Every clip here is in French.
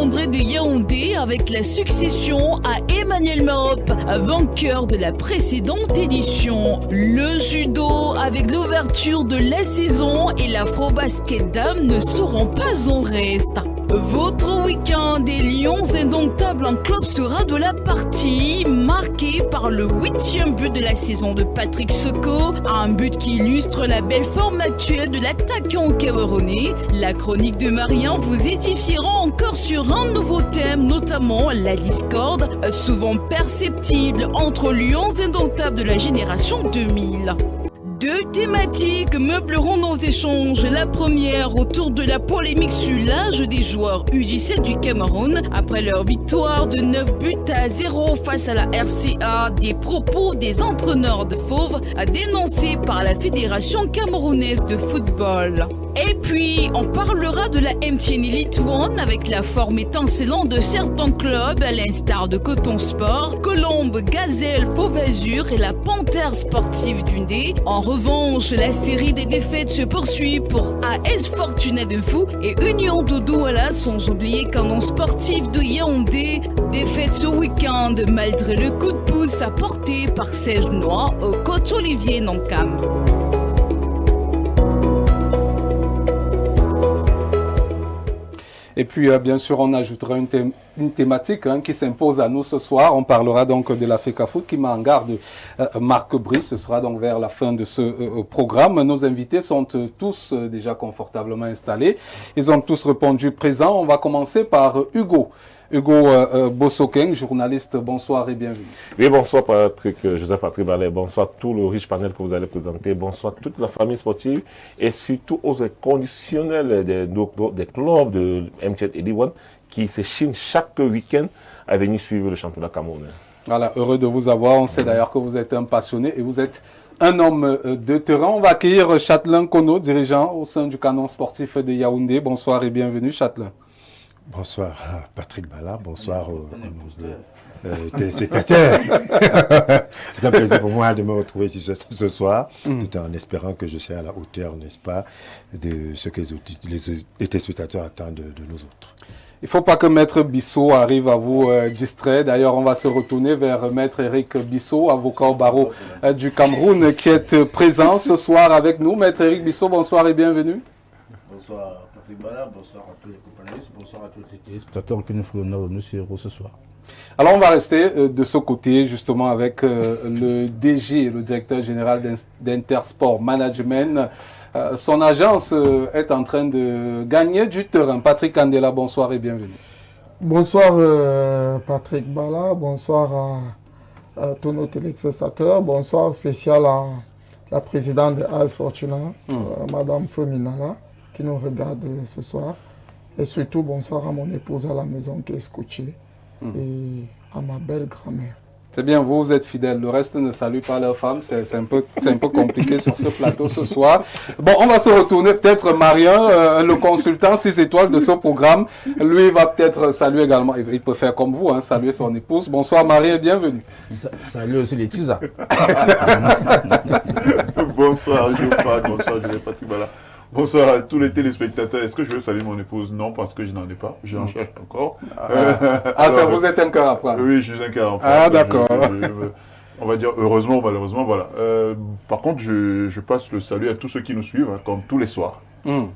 André de Yaoundé avec la succession à Emmanuel Marop, vainqueur de la précédente édition. Le judo avec l'ouverture de la saison et l'afro-basket dame ne seront pas en reste. Votre week-end des Lions indomptables en club sera de la partie, marqué par le 8e but de la saison de Patrick Soko, un but qui illustre la belle forme actuelle de l'attaquant camerounais. La chronique de Marian vous édifiera encore sur un nouveau thème, notamment la discorde, souvent perceptible entre Lions indomptables de la génération 2000. Deux thématiques meubleront nos échanges. La première autour de la polémique sur l'âge des joueurs U17 du Cameroun. Après leur victoire de 9-0 face à la RCA, des propos des entraîneurs de Fauve dénoncés par la Fédération camerounaise de football. Et puis, on parlera de la MTN Elite One avec la forme étincelante de certains clubs, à l'instar de Coton Sport, Colombe, Gazelle, Fauve Azur et la Panthère Sportive d'Undé. En revanche, la série des défaites se poursuit pour AS Fortuna de Fou et Union de Douala, sans oublier Canon Sportif de Yaoundé. Défaite ce week-end malgré le coup de pouce apporté par Serge Noir au coach Olivier Nankam. Et puis, bien sûr, on ajoutera une thématique qui s'impose à nous ce soir. On parlera donc de la FECAFOOT qui met en garde Marc Brice. Ce sera donc vers la fin de ce programme. Nos invités sont tous déjà confortablement installés. Ils ont tous répondu présent. On va commencer par Hugo. Hugo Bossokeng, journaliste, bonsoir et bienvenue. Oui, bonsoir Joseph Patrick Ballet, bonsoir tout le riche panel que vous allez présenter, bonsoir toute la famille sportive et surtout aux conditionnels des clubs de MTN Elite One qui se chinent chaque week-end à venir suivre le championnat camerounais. Voilà, heureux de vous avoir. On sait d'ailleurs que vous êtes un passionné et vous êtes un homme de terrain. On va accueillir Châtelain Kono, dirigeant au sein du Canon sportif de Yaoundé. Bonsoir et bienvenue Châtelain. Bonsoir Patrick Bala, bonsoir aux téléspectateurs. C'est un plaisir pour moi de me retrouver ici ce soir, tout en espérant que je serai à la hauteur, n'est-ce pas, de ce que les téléspectateurs attendent de nous autres. Il ne faut pas que Maître Bissot arrive à vous distraire. D'ailleurs, on va se retourner vers Maître Eric Bissot, avocat au barreau du Cameroun, qui est présent ce soir avec nous. Maître Eric Bissot, bonsoir et bienvenue. Bonsoir Patrick Bala, bonsoir à tous les compagnons, bonsoir à tous les téléspectateurs qui nous font l'honneur de nous suivre ce soir. Alors on va rester de ce côté justement avec le DG, le directeur général d'Intersport Management. Son agence est en train de gagner du terrain. Patrick Andela, bonsoir et bienvenue. Bonsoir Patrick Bala, bonsoir à tous nos téléspectateurs, bonsoir spécial à la présidente de AS Fortuna, Madame Feminala, qui nous regarde ce soir. Et surtout, bonsoir à mon épouse à la maison qui est scotchée et à ma belle grand-mère. C'est bien, vous êtes fidèles. Le reste ne salue pas leurs femmes. C'est un peu compliqué sur ce plateau ce soir. Bon, on va se retourner. Peut-être Marian, le consultant 6 étoiles de ce programme, lui va peut-être saluer également. Il peut faire comme vous, saluer son épouse. Bonsoir Marie et bienvenue. Salut aussi les Tisa. Bonsoir, bonsoir, je vais pas tout là. Bonsoir à tous les téléspectateurs. Est-ce que je veux saluer mon épouse? Non, parce que je n'en ai pas. J'en cherche encore. Ça vous êtes un cœur à prendre? Oui, je suis un cœur à prendre. Ah, d'accord. On va dire heureusement, malheureusement, voilà. Par contre, je passe le salut à tous ceux qui nous suivent, comme tous les soirs.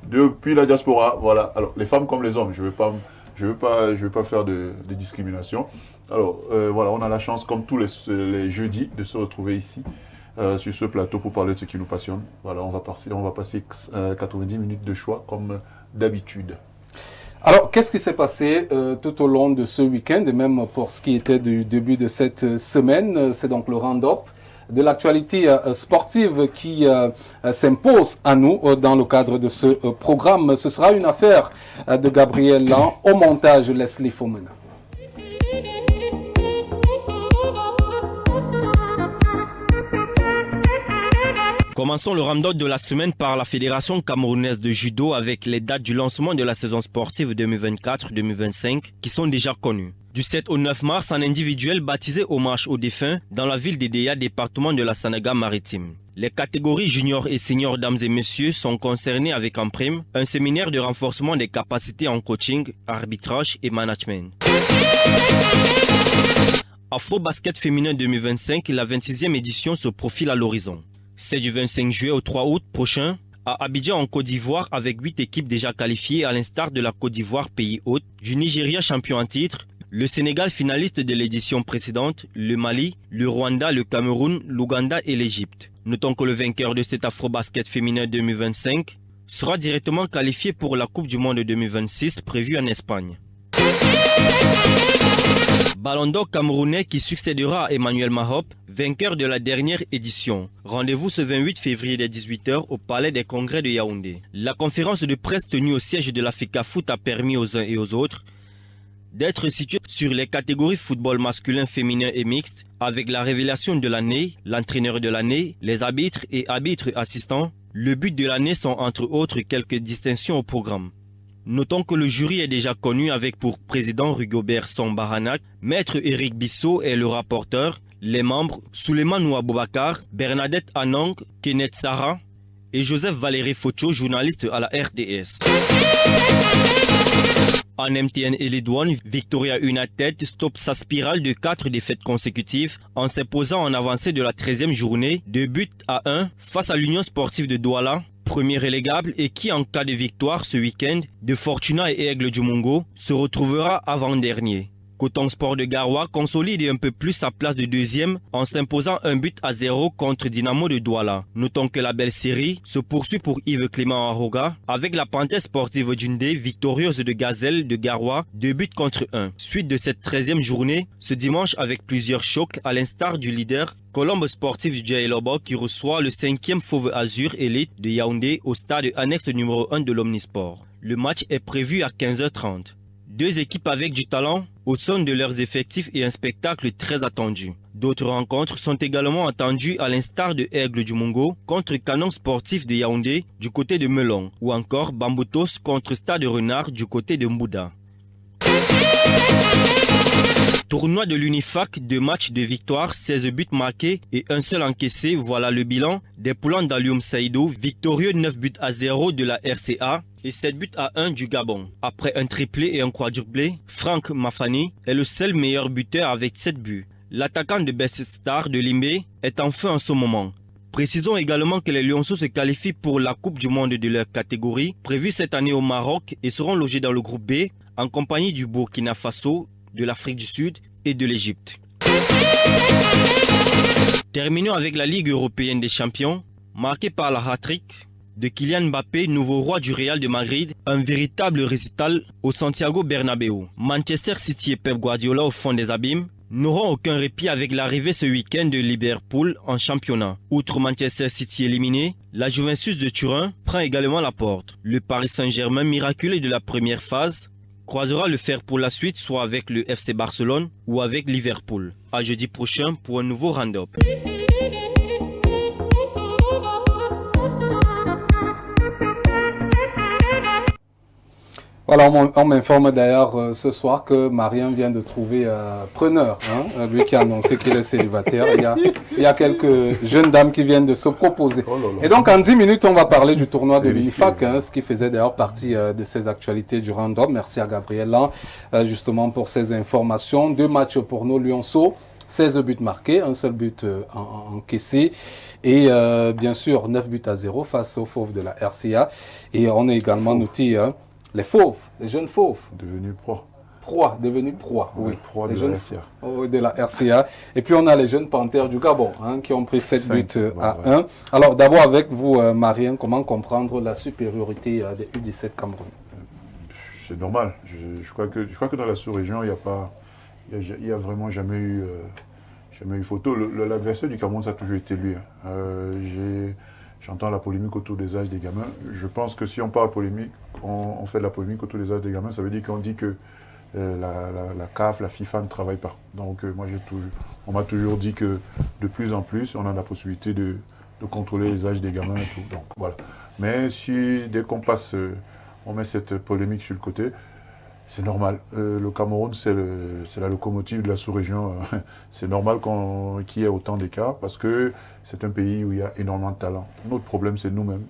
Depuis la diaspora, voilà. Alors, les femmes comme les hommes, je veux pas faire de discrimination. Alors, voilà, on a la chance, comme tous les jeudis, de se retrouver ici. Sur ce plateau pour parler de ce qui nous passionne. Voilà, on va passer 90 minutes de choix comme d'habitude. Alors, qu'est-ce qui s'est passé tout au long de ce week-end et même pour ce qui était du début de cette semaine? C'est donc le round-up de l'actualité sportive qui s'impose à nous dans le cadre de ce programme. Ce sera une affaire de Gabriel Lan, au montage Leslie Fomena. Commençons le round-up de la semaine par la Fédération camerounaise de judo avec les dates du lancement de la saison sportive 2024-2025 qui sont déjà connues. Du 7 au 9 mars, un individuel baptisé hommage aux défunts dans la ville d'Edéa, département de la Sanaga-Maritime. Les catégories juniors et seniors, dames et messieurs, sont concernées avec en prime un séminaire de renforcement des capacités en coaching, arbitrage et management. Afro Basket Féminin 2025, la 26e édition se profile à l'horizon. C'est du 25 juillet au 3 août prochain à Abidjan en Côte d'Ivoire avec 8 équipes déjà qualifiées à l'instar de la Côte d'Ivoire pays hôte, du Nigeria champion en titre, le Sénégal finaliste de l'édition précédente, le Mali, le Rwanda, le Cameroun, l'Ouganda et l'Égypte. Notons que le vainqueur de cet Afro-Basket Féminin 2025 sera directement qualifié pour la Coupe du Monde 2026 prévue en Espagne. Ballon d'or camerounais qui succédera à Emmanuel Mahop, vainqueur de la dernière édition. Rendez-vous ce 28 février dès 18h au Palais des Congrès de Yaoundé. La conférence de presse tenue au siège de la FECAFOOT a permis aux uns et aux autres d'être situés sur les catégories football masculin, féminin et mixte, avec la révélation de l'année, l'entraîneur de l'année, les arbitres et arbitres assistants. Le but de l'année sont entre autres quelques distinctions au programme. Notons que le jury est déjà connu avec pour président Rigobert Sombaranak, maître Eric Bissot est le rapporteur, les membres Souleymane Ouaboubacar, Bernadette Anang, Kenneth Sarah et Joseph Valéry Focho, journaliste à la RTS. En MTN et les douanes, Victoria United stoppe sa spirale de 4 défaites consécutives en s'imposant en avancée de la 13e journée de but à 1 face à l'Union sportive de Douala, premier relégable et qui en cas de victoire ce week-end de Fortuna et Aigle du Mungo se retrouvera avant-dernier. Coton Sport de Garoua consolide un peu plus sa place de deuxième en s'imposant 1-0 contre Dynamo de Douala. Notons que la belle série se poursuit pour Yves Clément Aroga avec la Panthère sportive d'Undé victorieuse de Gazelle de Garoua 2-1. Suite de cette 13e journée ce dimanche avec plusieurs chocs à l'instar du leader Colombe sportif du Djaïlobo qui reçoit le 5e Fauve Azur Elite de Yaoundé au stade annexe numéro 1 de l'Omnisport. Le match est prévu à 15h30. Deux équipes avec du talent au son de leurs effectifs et un spectacle très attendu. D'autres rencontres sont également attendues à l'instar de Aigle du Mungo contre Canon Sportif de Yaoundé du côté de Melon ou encore Bamboutos contre Stade Renard du côté de Mbouda. Tournoi de l'Unifac, 2 matchs de victoire, 16 buts marqués et un seul encaissé. Voilà le bilan des Poulans d'Alioum Saïdou, victorieux 9-0 de la RCA et 7-1 du Gabon. Après un triplé et un quadruplé, Franck Mafani est le seul meilleur buteur avec 7 buts. L'attaquant de Best Star de Limbé est enfin en ce moment. Précisons également que les Lionceaux se qualifient pour la Coupe du Monde de leur catégorie, prévue cette année au Maroc et seront logés dans le groupe B en compagnie du Burkina Faso, de l'Afrique du Sud et de l'Égypte. Terminons avec la Ligue européenne des champions, marquée par la hat-trick de Kylian Mbappé, nouveau roi du Real de Madrid, un véritable récital au Santiago Bernabéu. Manchester City et Pep Guardiola au fond des abîmes n'auront aucun répit avec l'arrivée ce week-end de Liverpool en championnat. Outre Manchester City éliminé, la Juventus de Turin prend également la porte. Le Paris Saint-Germain, miraculé de la première phase, croisera le fer pour la suite, soit avec le FC Barcelone ou avec Liverpool. À jeudi prochain pour un nouveau round-up. Voilà, on m'informe d'ailleurs ce soir que Marien vient de trouver preneur, hein, lui qui a annoncé qu'il est célibataire. Il y a quelques jeunes dames qui viennent de se proposer. Et donc en 10 minutes, on va parler du tournoi de l'Unifac, hein, ce qui faisait d'ailleurs partie de ces actualités du round-up. Merci à Gabriel là, justement pour ces informations. 2 matchs pour nos Lionceaux, 16 buts marqués, un seul but encaissé. Et bien sûr, 9-0 face aux Fauves de la RCA. Et on est également noté... les fauves, les jeunes fauves. Devenus proies. Devenus proies, oui. Proies de la RCA. De la RCA. Et puis on a les jeunes panthères du Gabon, hein, qui ont pris 7 buts à 1. Alors d'abord avec vous, Marien, comment comprendre la supériorité des U17 Cameroun? C'est normal. Je crois que dans la sous-région, il n'y a vraiment jamais eu photo. L'adversaire du Cameroun, ça a toujours été lui. J'entends la polémique autour des âges des gamins. Je pense que si on parle polémique, on fait de la polémique autour des âges des gamins, ça veut dire qu'on dit que la CAF, la FIFA ne travaille pas. Donc on m'a toujours dit que de plus en plus, on a la possibilité de contrôler les âges des gamins et tout. Donc voilà. Mais si dès qu'on passe, on met cette polémique sur le côté, C'est normal. Le Cameroun, c'est la locomotive de la sous-région. C'est normal qu'il y ait autant d'écart parce que c'est un pays où il y a énormément de talent. Notre problème, c'est nous-mêmes,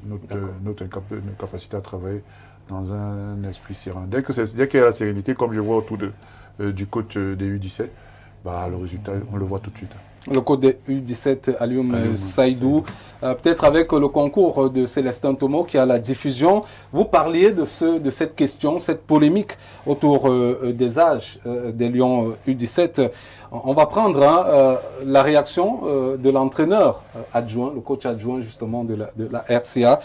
notre incapacité à travailler dans un esprit serein. Dès qu'il y a la sérénité, comme je vois autour du coach des U17, le résultat, on le voit tout de suite. Le coach des U17, Alioum Saïdou, peut-être avec le concours de Célestin Thomo qui a la diffusion, vous parliez de cette question, cette polémique autour des âges des Lions U17. On va prendre la réaction de l'entraîneur adjoint, le coach adjoint justement de la RCA,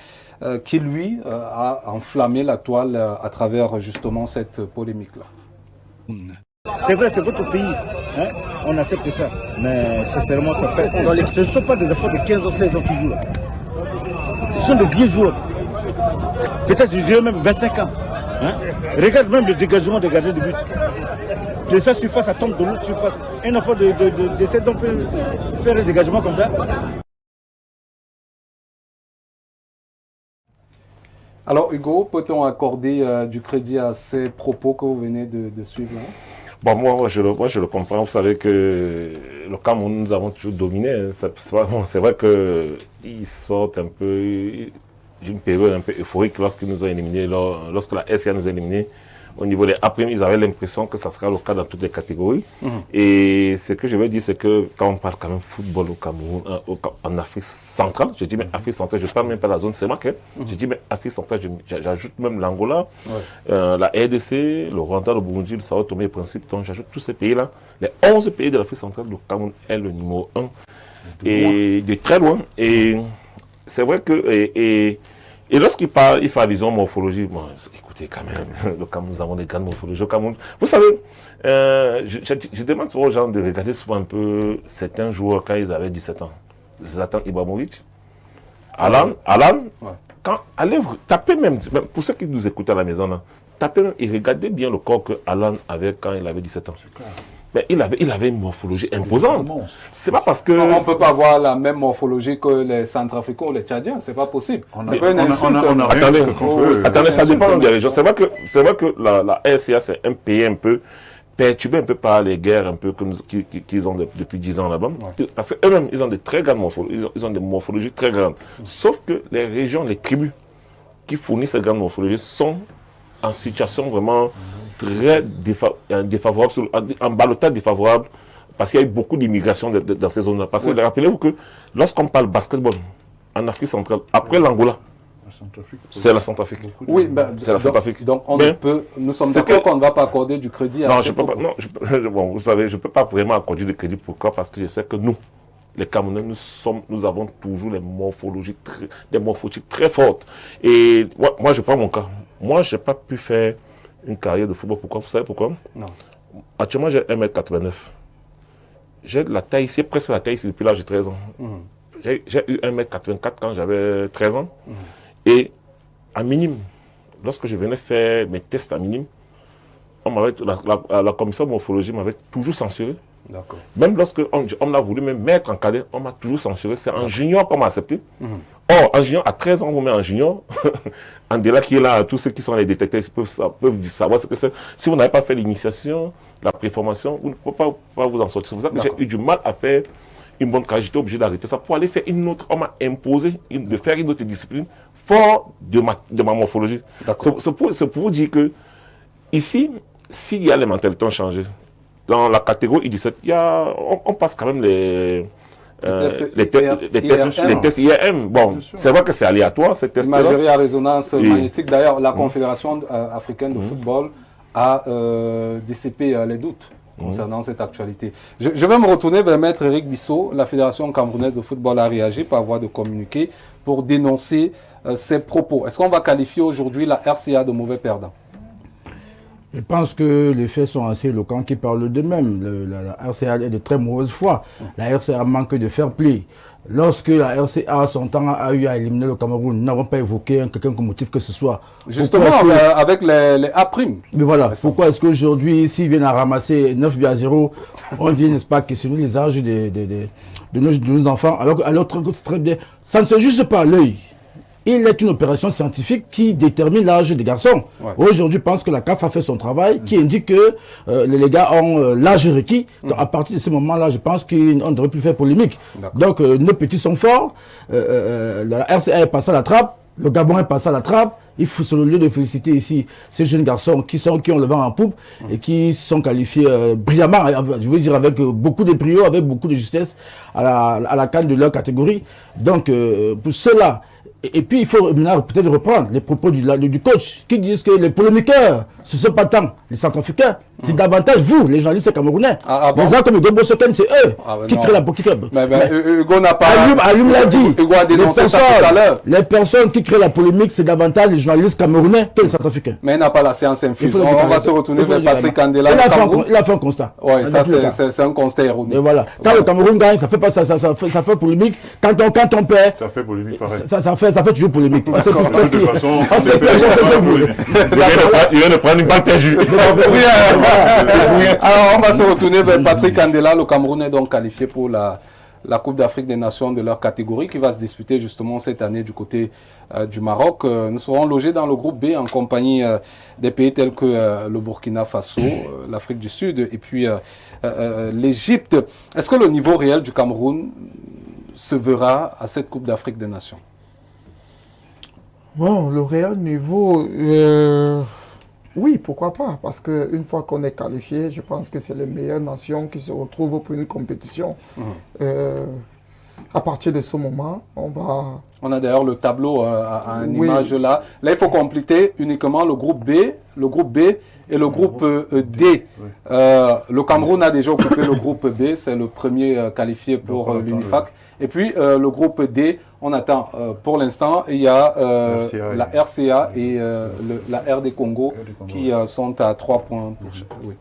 qui lui a enflammé la toile à travers justement cette polémique-là. C'est vrai, c'est votre pays, hein? On accepte ça, mais sincèrement, ça fait honte. Ce ne sont pas des enfants de 15 ans, 16 ans qui jouent là. Ce sont des vieux joueurs. Peut-être je dirais même 25 ans. Hein? Regarde même le dégagement des gardiens de but. De sa surface, ça tombe de l'autre surface. Un enfant de 16 ans peut faire un dégagement comme ça. Alors Hugo, peut-on accorder du crédit à ces propos que vous venez de suivre là? Bon, moi, je le comprends. Vous savez que le Cameroun, nous avons toujours dominé. Hein. C'est vrai qu'ils sortent un peu d'une période un peu euphorique lorsqu'ils nous ont éliminés, lorsque la SCA nous a éliminés. Au niveau des après, ils avaient l'impression que ça sera le cas dans toutes les catégories. Et ce que je veux dire, c'est que quand on parle quand même football au Cameroun, en Afrique centrale, je dis mais Afrique centrale, je ne parle même pas de la zone CEMAC, je dis mais Afrique centrale, j'ajoute même l'Angola, la RDC, le Rwanda, le Burundi, le Sao Tomé et Principe, donc j'ajoute tous ces pays-là. Les 11 pays de l'Afrique centrale, le Cameroun est le numéro 1. Et de très loin. Et c'est vrai que... Et lorsqu'il parle, il fait allusion morphologie. Bon, écoutez, quand même, le Cameroun, nous avons des grandes morphologies au Cameroun. Vous savez, je demande souvent aux gens de regarder souvent un peu certains joueurs quand ils avaient 17 ans. Zlatan Ibrahimovic, Alan, quand allez tapez même, pour ceux qui nous écoutent à la maison, là, tapez même et regardez bien le corps que Alan avait quand il avait 17 ans. Mais il avait une morphologie imposante. C'est pas parce que... On ne peut pas avoir la même morphologie que les Centrafricains ou les Tchadiens, c'est pas possible. Attendez, ça dépend des régions. C'est vrai que la RCA, c'est un pays un peu perturbé un peu par les guerres un peu qu'ils ont depuis 10 ans là-bas. Parce qu'eux-mêmes, ils ont des très grandes morphologies, ils ont des morphologies très grandes. Sauf que les régions, les tribus qui fournissent ces grandes morphologies sont en situation vraiment très défavorable, en ballottage défavorable, parce qu'il y a eu beaucoup d'immigration dans ces zones-là. Parce que rappelez-vous que lorsqu'on parle basketball en Afrique centrale, après l'Angola, c'est la Centrafrique. Oui, c'est la Centrafrique. Donc nous sommes d'accord qu'on ne va pas accorder du crédit à ces propos. Bon, vous savez, je ne peux pas vraiment accorder du crédit. Pourquoi? Parce que je sais que nous, les Camerounais, nous avons toujours des morphologies très fortes. Et moi, je prends mon cas. Moi, je n'ai pas pu faire une carrière de football. Pourquoi? Vous savez pourquoi? Non. Actuellement, j'ai 1m89. J'ai la taille ici, presque la taille ici depuis l'âge de 13 ans. J'ai eu 1m84 quand j'avais 13 ans. Et à minime, lorsque je venais faire mes tests à minime, la commission de morphologie m'avait toujours censuré. Même lorsque on m'a voulu me mettre en cadet, on m'a toujours censuré. C'est en junior qu'on m'a accepté. Or, en junior, à 13 ans, on vous met en junior. Andela qui est là, tous ceux qui sont les détecteurs peuvent savoir ce que c'est. Si vous n'avez pas fait l'initiation, la préformation, vous ne pouvez pas vous en sortir. C'est pour ça que j'ai eu du mal à faire une bonne carrière. J'étais obligé d'arrêter ça pour aller faire une autre. On m'a imposé de faire une autre discipline fort de ma morphologie. C'est pour vous dire que ici, s'il y a les mentalités ont changé, dans la catégorie U17, on passe quand même les tests IRM. Bon, c'est vrai que c'est aléatoire, ces tests-là. Imagerie à résonance magnétique. D'ailleurs, la Confédération africaine de football a dissipé les doutes concernant cette actualité. Je vais me retourner vers Maître Eric Bissot. La Fédération camerounaise de football a réagi par voie de communiqué pour dénoncer ces propos. Est-ce qu'on va qualifier aujourd'hui la RCA de mauvais perdant? Je pense que les faits sont assez éloquents qui parlent d'eux-mêmes. La RCA est de très mauvaise foi. La RCA manque de fair play. Lorsque la RCA, son temps, a eu à éliminer le Cameroun, nous n'avons pas évoqué quelqu'un comme motif que ce soit. Justement, avec les A'. Mais voilà, pourquoi est-ce qu'aujourd'hui, s'ils viennent à ramasser 9-0, on vient, n'est-ce pas, questionner les âges de nos enfants, alors que à l'autre côté, c'est très bien. Ça ne se juge pas à l'œil. il est une opération scientifique qui détermine l'âge des garçons. Ouais. Aujourd'hui, je pense que la CAF a fait son travail, qui indique que les gars ont l'âge requis. Donc, à partir de ce moment-là, je pense qu'on ne devrait plus faire polémique. Donc, nos petits sont forts. La RCA est passée à la trappe. Le Gabon est passé à la trappe. Il faut sur le lieu de féliciter ici ces jeunes garçons qui ont le vent en poupe et qui sont qualifiés brillamment, je veux dire avec beaucoup de brio, avec beaucoup de justesse à la CAN de leur catégorie. Donc pour cela, et puis il faut maintenant peut-être reprendre les propos du coach qui disent que les polémiqueurs, ce ne sont pas tant les Centrafricains, c'est davantage vous, les journalistes camerounais. Les gens comme Hugo Bosoken, c'est eux qui créent la politique. Hugo n'a pas... Alum l'a dit. Hugo a dénoncé ça tout à l'heure. Les personnes qui créent la polémique, c'est davantage les journalistes camerounais que les Centrafricains. Mais il n'a pas la séance infuse. On va se retourner vers Patrick Andela. Il a fait un constat. Oui, ça c'est un constat erroné. Et voilà. Quand le Cameroun gagne, ça fait pas ça fait polémique. Quand on perd, ça fait polémique pareil. Ça fait toujours polémique. De toute façon, il vient de prendre une balle perdue. Alors on va se retourner vers Patrick Andela. Le Cameroun est donc qualifié pour la Coupe d'Afrique des Nations de leur catégorie qui va se disputer justement cette année du côté du Maroc. Nous serons logés dans le groupe B en compagnie des pays tels que le Burkina Faso, l'Afrique du Sud et puis l'Égypte. Est-ce que le niveau réel du Cameroun se verra à cette Coupe d'Afrique des Nations? Bon, le réel niveau, oui, pourquoi pas, parce qu'une fois qu'on est qualifié, je pense que c'est les meilleures nations qui se retrouvent pour une compétition. À partir de ce moment, on a d'ailleurs le tableau à une image là. Là, il faut compléter uniquement le groupe B et le groupe D. Le Cameroun a déjà occupé le groupe B, c'est le premier qualifié pour l'UNIFAC. Et puis le groupe D, on attend. Pour l'instant, il y a la RCA et la RD Congo qui sont à 3 points.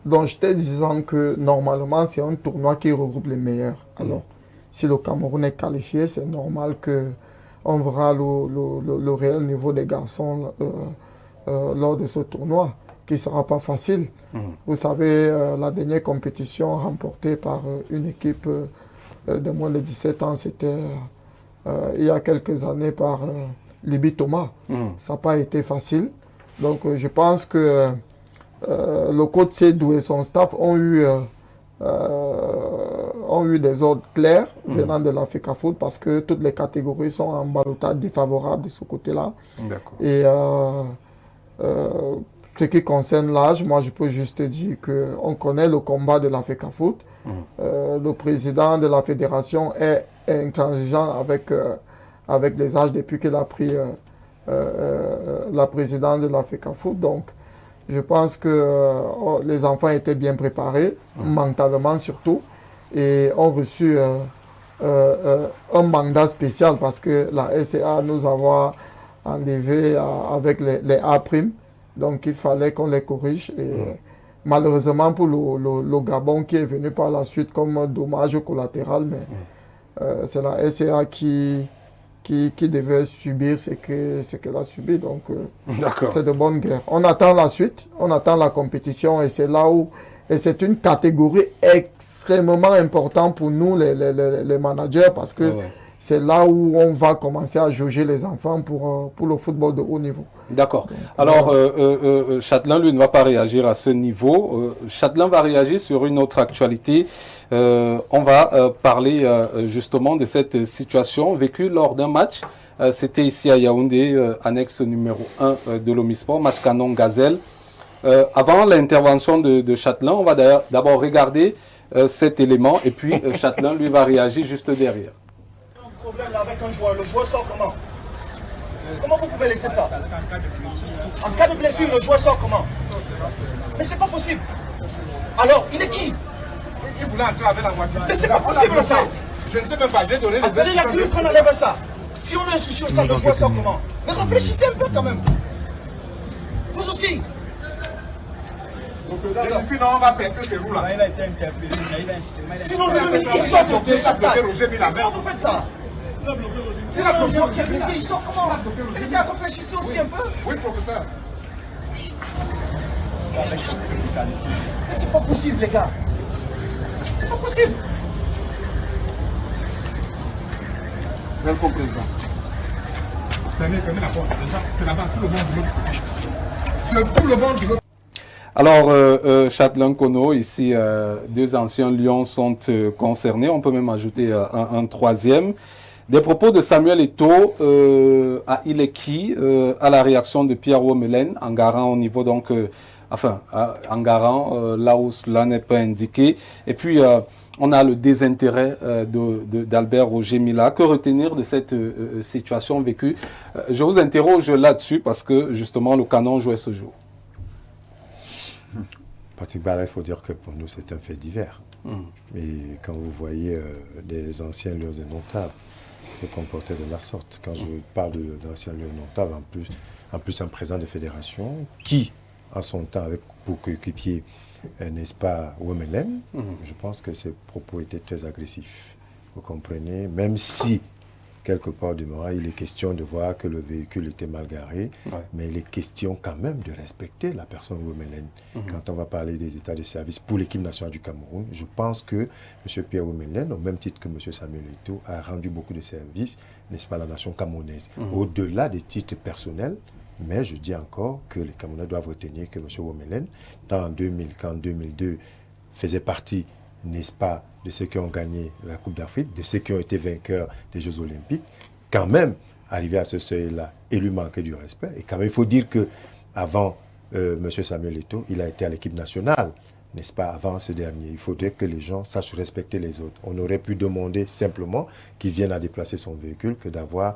Donc, je te disant que normalement, c'est un tournoi qui regroupe les meilleurs. Alors, si le Cameroun est qualifié, c'est normal qu'on verra le réel niveau des garçons lors de ce tournoi, qui ne sera pas facile. Vous savez, la dernière compétition remportée par une équipe de moins de 17 ans, c'était il y a quelques années par Libi Thomas. Ça n'a pas été facile. Donc je pense que le coach Sédou et son staff ont eu des ordres clairs venant de la FECAFOOT parce que toutes les catégories sont en ballottage défavorable de ce côté-là. Et ce qui concerne l'âge, moi je peux juste dire qu'on connaît le combat de la FECAFOOT. Le président de la fédération est intransigeant avec les âges depuis qu'il a pris la présidence de la FECAFOOT. Donc, je pense que les enfants étaient bien préparés, mentalement surtout, et ont reçu un mandat spécial parce que la SCA nous a enlevé avec les A'. Donc, il fallait qu'on les corrige. Et malheureusement pour le Gabon qui est venu par la suite comme dommage collatéral, mais c'est la SCA qui devait subir ce qu'elle a subi. Donc, c'est de bonne guerre. On attend la suite, on attend la compétition et c'est là où... Et c'est une catégorie extrêmement importante pour nous, les managers, parce que c'est là où on va commencer à jauger les enfants pour le football de haut niveau. D'accord. Alors, Chatelain, lui, ne va pas réagir à ce niveau. Chatelain va réagir sur une autre actualité. On va parler justement de cette situation vécue lors d'un match. C'était ici à Yaoundé, annexe numéro 1 de l'Omisport, match Canon Gazelle. Avant l'intervention de Chatelain, on va d'abord regarder cet élément et puis Chatelain, lui, va réagir juste derrière. Problème là avec un joueur, le joueur sort comment? Comment vous pouvez laisser ça? En cas de blessure, le joueur sort comment? Mais c'est pas possible. Alors, il est qui? Il voulait entrer avec la voiture. Mais c'est pas possible ça. Je ne sais même pas, j'ai donné les il y a plus qu'on enlève ça. Si on a un souci au stade, le joueur sort comment? Mais réfléchissez un peu quand même. Vous aussi. Sinon, on va percer ces roues là. Il a été interpellé. Sinon, il sort de ce stade. Comment vous faites ça? C'est le joueur qui est blessé, il sort comment? Les gars, réfléchissez aussi un peu. Oui, professeur. Mais c'est pas possible, les gars. C'est pas possible. Welcome, président. Fermez la porte. C'est là-bas, tout le monde de l'autre côté. Tout le monde de l'autre. Alors, Châtelain Kono, ici, deux anciens lions sont concernés. On peut même ajouter un troisième. Des propos de Samuel Eto'o à Ileki, à la réaction de Pierre Ouomelen, en garant au niveau donc, en garant là où cela n'est pas indiqué. Et puis, on a le désintérêt d'Albert Roger Mila. Que retenir de cette situation vécue? Je vous interroge là-dessus parce que justement le canon jouait ce jour. Patrick Bala, il faut dire que pour nous, c'est un fait divers. Et quand vous voyez des anciens lions indomptables se comporter de la sorte, quand je parle d'anciens lions indomptables, en plus un président de fédération qui, en son temps, avec pour coéquipier, n'est-ce pas, Ouomelen, je pense que ses propos étaient très agressifs. Vous comprenez? Même si, quelque part du moment, il est question de voir que le véhicule était mal garé, mais il est question quand même de respecter la personne Ouomelen. Quand on va parler des états de service pour l'équipe nationale du Cameroun, je pense que M. Pierre Ouomelen, au même titre que M. Samuel Eto'o, a rendu beaucoup de services, n'est-ce pas, à la nation camerounaise. Au-delà des titres personnels, mais je dis encore que les Camerounais doivent retenir que M. Ouomelen, tant en 2000 qu'en 2002, faisait partie, n'est-ce pas, de ceux qui ont gagné la Coupe d'Afrique, de ceux qui ont été vainqueurs des Jeux Olympiques, quand même, arrivé à ce seuil-là et lui manquer du respect. Et quand même, il faut dire qu'avant M. Samuel Eto'o, il a été à l'équipe nationale, n'est-ce pas, avant ce dernier. Il faudrait que les gens sachent respecter les autres. On aurait pu demander simplement qu'il vienne à déplacer son véhicule que d'avoir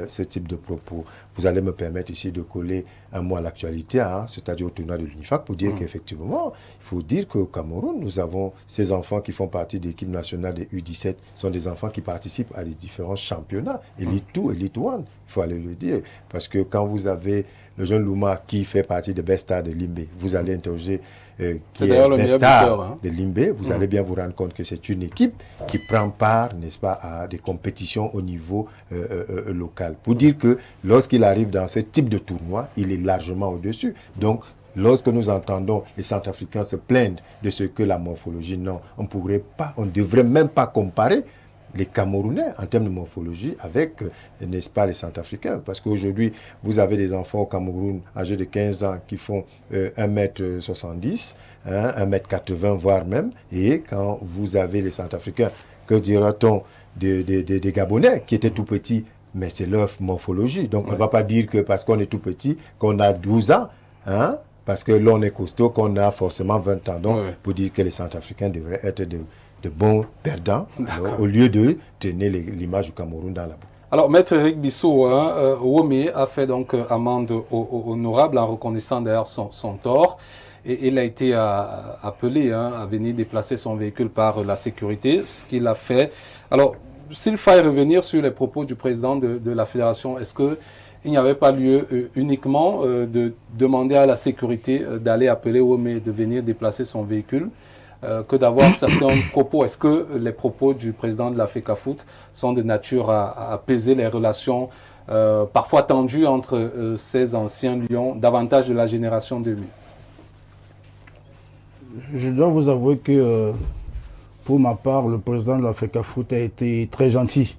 ce type de propos. Vous allez me permettre ici de coller un mot à l'actualité, hein, c'est-à-dire au tournoi de l'UNIFAC, pour dire qu'effectivement, il faut dire qu'au Cameroun, nous avons ces enfants qui font partie de l'équipe nationale des U17, sont des enfants qui participent à des différents championnats, Elite 2, Elite 1, il faut aller le dire. Parce que quand vous avez le jeune Louma qui fait partie de Best Star de Limbé, vous allez interroger qui est Best Star de Limbé, vous allez bien vous rendre compte que c'est une équipe qui prend part, n'est-ce pas, à des compétitions au niveau local. Pour dire que lorsqu'il arrive dans ce type de tournoi, il est largement au-dessus. Donc, lorsque nous entendons les Centrafricains se plaindre de ce que la morphologie, non, on ne devrait même pas comparer les Camerounais en termes de morphologie avec, n'est-ce pas, les Centrafricains. Parce qu'aujourd'hui, vous avez des enfants au Cameroun âgés de 15 ans qui font 1m70, 1m80, voire même. Et quand vous avez les Centrafricains, que dira-t-on des Gabonais qui étaient tout petits, mais c'est leur morphologie. Donc on ne va pas dire que parce qu'on est tout petit, qu'on a 12 ans, hein, parce que là on est costaud, qu'on a forcément 20 ans. Donc pour dire que les Centrafricains devraient être de bons perdants, alors, au lieu de tenir l'image du Cameroun dans la bouche. Alors, Maître Eric Bissot, Ouomé a fait donc amende honorable en reconnaissant d'ailleurs son tort. Et il a été appelé à venir déplacer son véhicule par la sécurité, ce qu'il a fait. Alors, s'il faille revenir sur les propos du président de la fédération, est-ce qu'il n'y avait pas lieu uniquement de demander à la sécurité d'aller appeler Ouomé de venir déplacer son véhicule que d'avoir certains propos? Est-ce que les propos du président de la FECAFOOT sont de nature à apaiser les relations parfois tendues entre ces anciens lions, davantage de la génération 2000? Je dois vous avouer que pour ma part, le président de la FECAFOOT a été très gentil.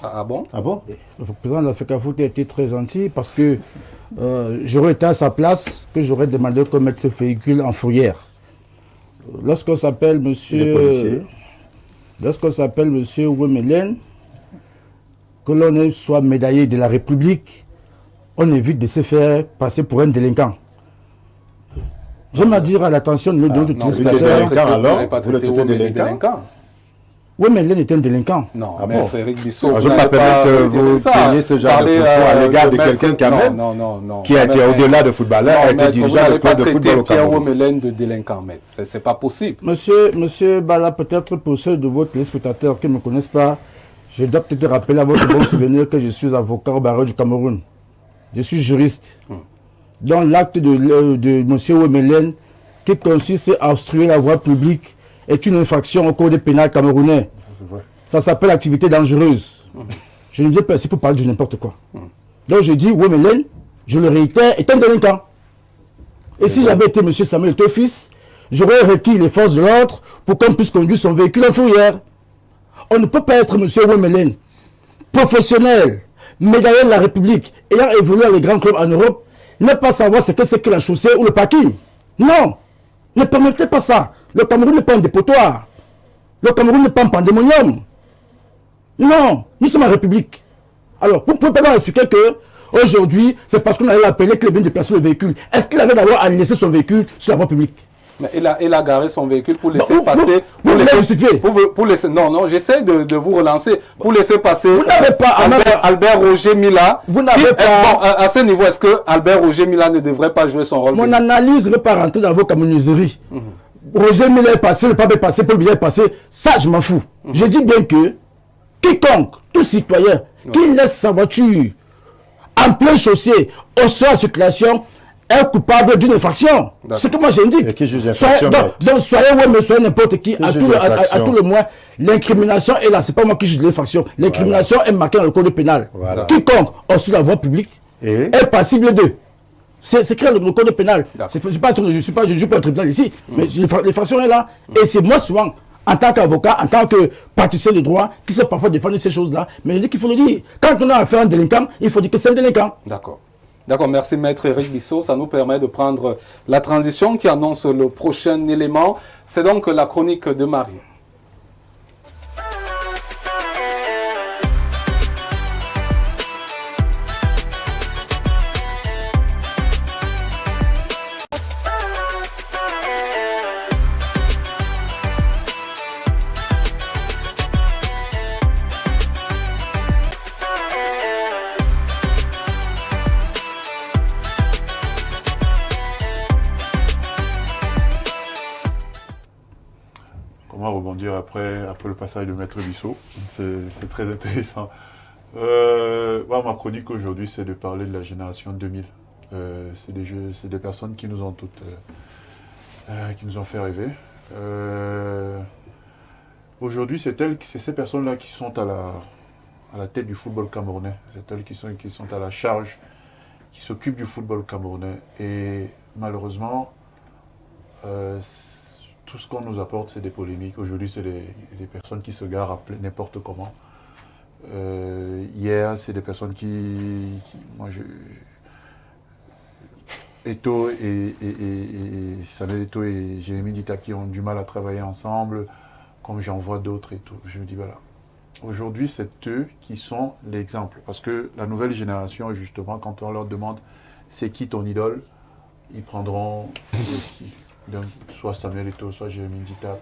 Ah bon? Ah bon? Le président de la FECAFOOT a été très gentil parce que j'aurais été à sa place, que j'aurais demandé qu'on mette ce véhicule en fourrière. Lorsqu'on s'appelle monsieur Ouomelen, que l'on soit médaillé de la République, on évite de se faire passer pour un délinquant. J'aime à dire à l'attention de nos téléspectateurs. Ouomelen est un délinquant. Non, Maître Eric Bissot, je ne peux pas que vous teniez ce genre de propos à l'égard de quelqu'un quand même qui a été au-delà de footballeur, a été dirigeant de club de football au Cameroun. Pierre Ouomelen de délinquant, maître. C'est pas possible. Monsieur Bala, peut-être pour ceux de vos téléspectateurs qui ne me connaissent pas, je dois peut-être rappeler à votre bon souvenir que je suis avocat au barreau du Cameroun. Je suis juriste. Dans l'acte de M. Ouomelen, qui consiste à obstruer la voie publique, est une infraction au code pénal camerounais. Ça s'appelle activité dangereuse. Je ne viens pas ici pour parler de n'importe quoi. Donc je dis, Ouomelen, je le réitère, est un délinquant. Et si j'avais été M. Samuel Eto'o fils, j'aurais requis les forces de l'ordre pour qu'on puisse conduire son véhicule en fourrière. On ne peut pas être M. Ouomelen, professionnel, médaillé de la République, ayant évolué dans les grands clubs en Europe, ne pas savoir ce que c'est que la chaussée ou le parking. Non, ne permettez pas ça. Le Cameroun n'est pas un dépotoir. Le Cameroun n'est pas un pandémonium. Non, nous sommes en République. Alors, vous pouvez pas expliquer que aujourd'hui, c'est parce qu'on allait l'appeler qu'il vient de placer le véhicule. Est-ce qu'il avait d'abord à laisser son véhicule sur la voie publique? Mais il a garé son véhicule pour laisser passer. Pour laisser, non, j'essaie de vous relancer. Pour laisser passer. Vous n'avez pas Albert Roger Mila. Vous n'avez pas. À ce niveau, est-ce que Albert Roger Mila ne devrait pas jouer son rôle? Mon analyse ne veut pas rentrer dans vos camonniseries. Roger Mila est passé, le pape est passé, Paul Biya est passé. Ça, je m'en fous. Je dis bien que quiconque, tout citoyen, qui laisse sa voiture en plein chaussée, au sol de circulation, est coupable d'une infraction. C'est que moi j'indique. Donc soyez ouais, mais soyez n'importe qui, à tout le moins, l'incrimination est là. C'est pas moi qui juge l'infraction. L'incrimination est marquée dans le code pénal. Voilà. Quiconque, sur la voie publique, est passible de. C'est créé dans le code pénal. Je ne suis pas un tribunal ici, mais l'infraction est là. Et c'est moi souvent, en tant qu'avocat, en tant que praticien de droit, qui sait parfois défendre ces choses-là. Mais je dis qu'il faut le dire. Quand on a affaire à un délinquant, il faut dire que c'est un délinquant. D'accord. D'accord, merci Maître Eric Bissot. Ça nous permet de prendre la transition qui annonce le prochain élément. C'est donc la chronique de Marie. Après le passage de Maître Bissot. C'est très intéressant. Ma chronique aujourd'hui, c'est de parler de la génération 2000. C'est des personnes qui nous ont toutes, qui nous ont fait rêver. Aujourd'hui, c'est ces personnes-là qui sont à la tête du football camerounais. C'est elles qui sont à la charge, qui s'occupent du football camerounais. Et malheureusement, tout ce qu'on nous apporte, c'est des polémiques. Aujourd'hui, c'est des personnes qui se garent n'importe comment. Hier, c'est des personnes Eto'o et Samuel Eto'o et Jérémy Dita qui ont du mal à travailler ensemble, comme j'en vois d'autres et tout. Je me dis, voilà. Aujourd'hui, c'est eux qui sont l'exemple. Parce que la nouvelle génération, justement, quand on leur demande c'est qui ton idole, ils prendront donc, soit Samuel Eto'o, soit Jérémy Dita.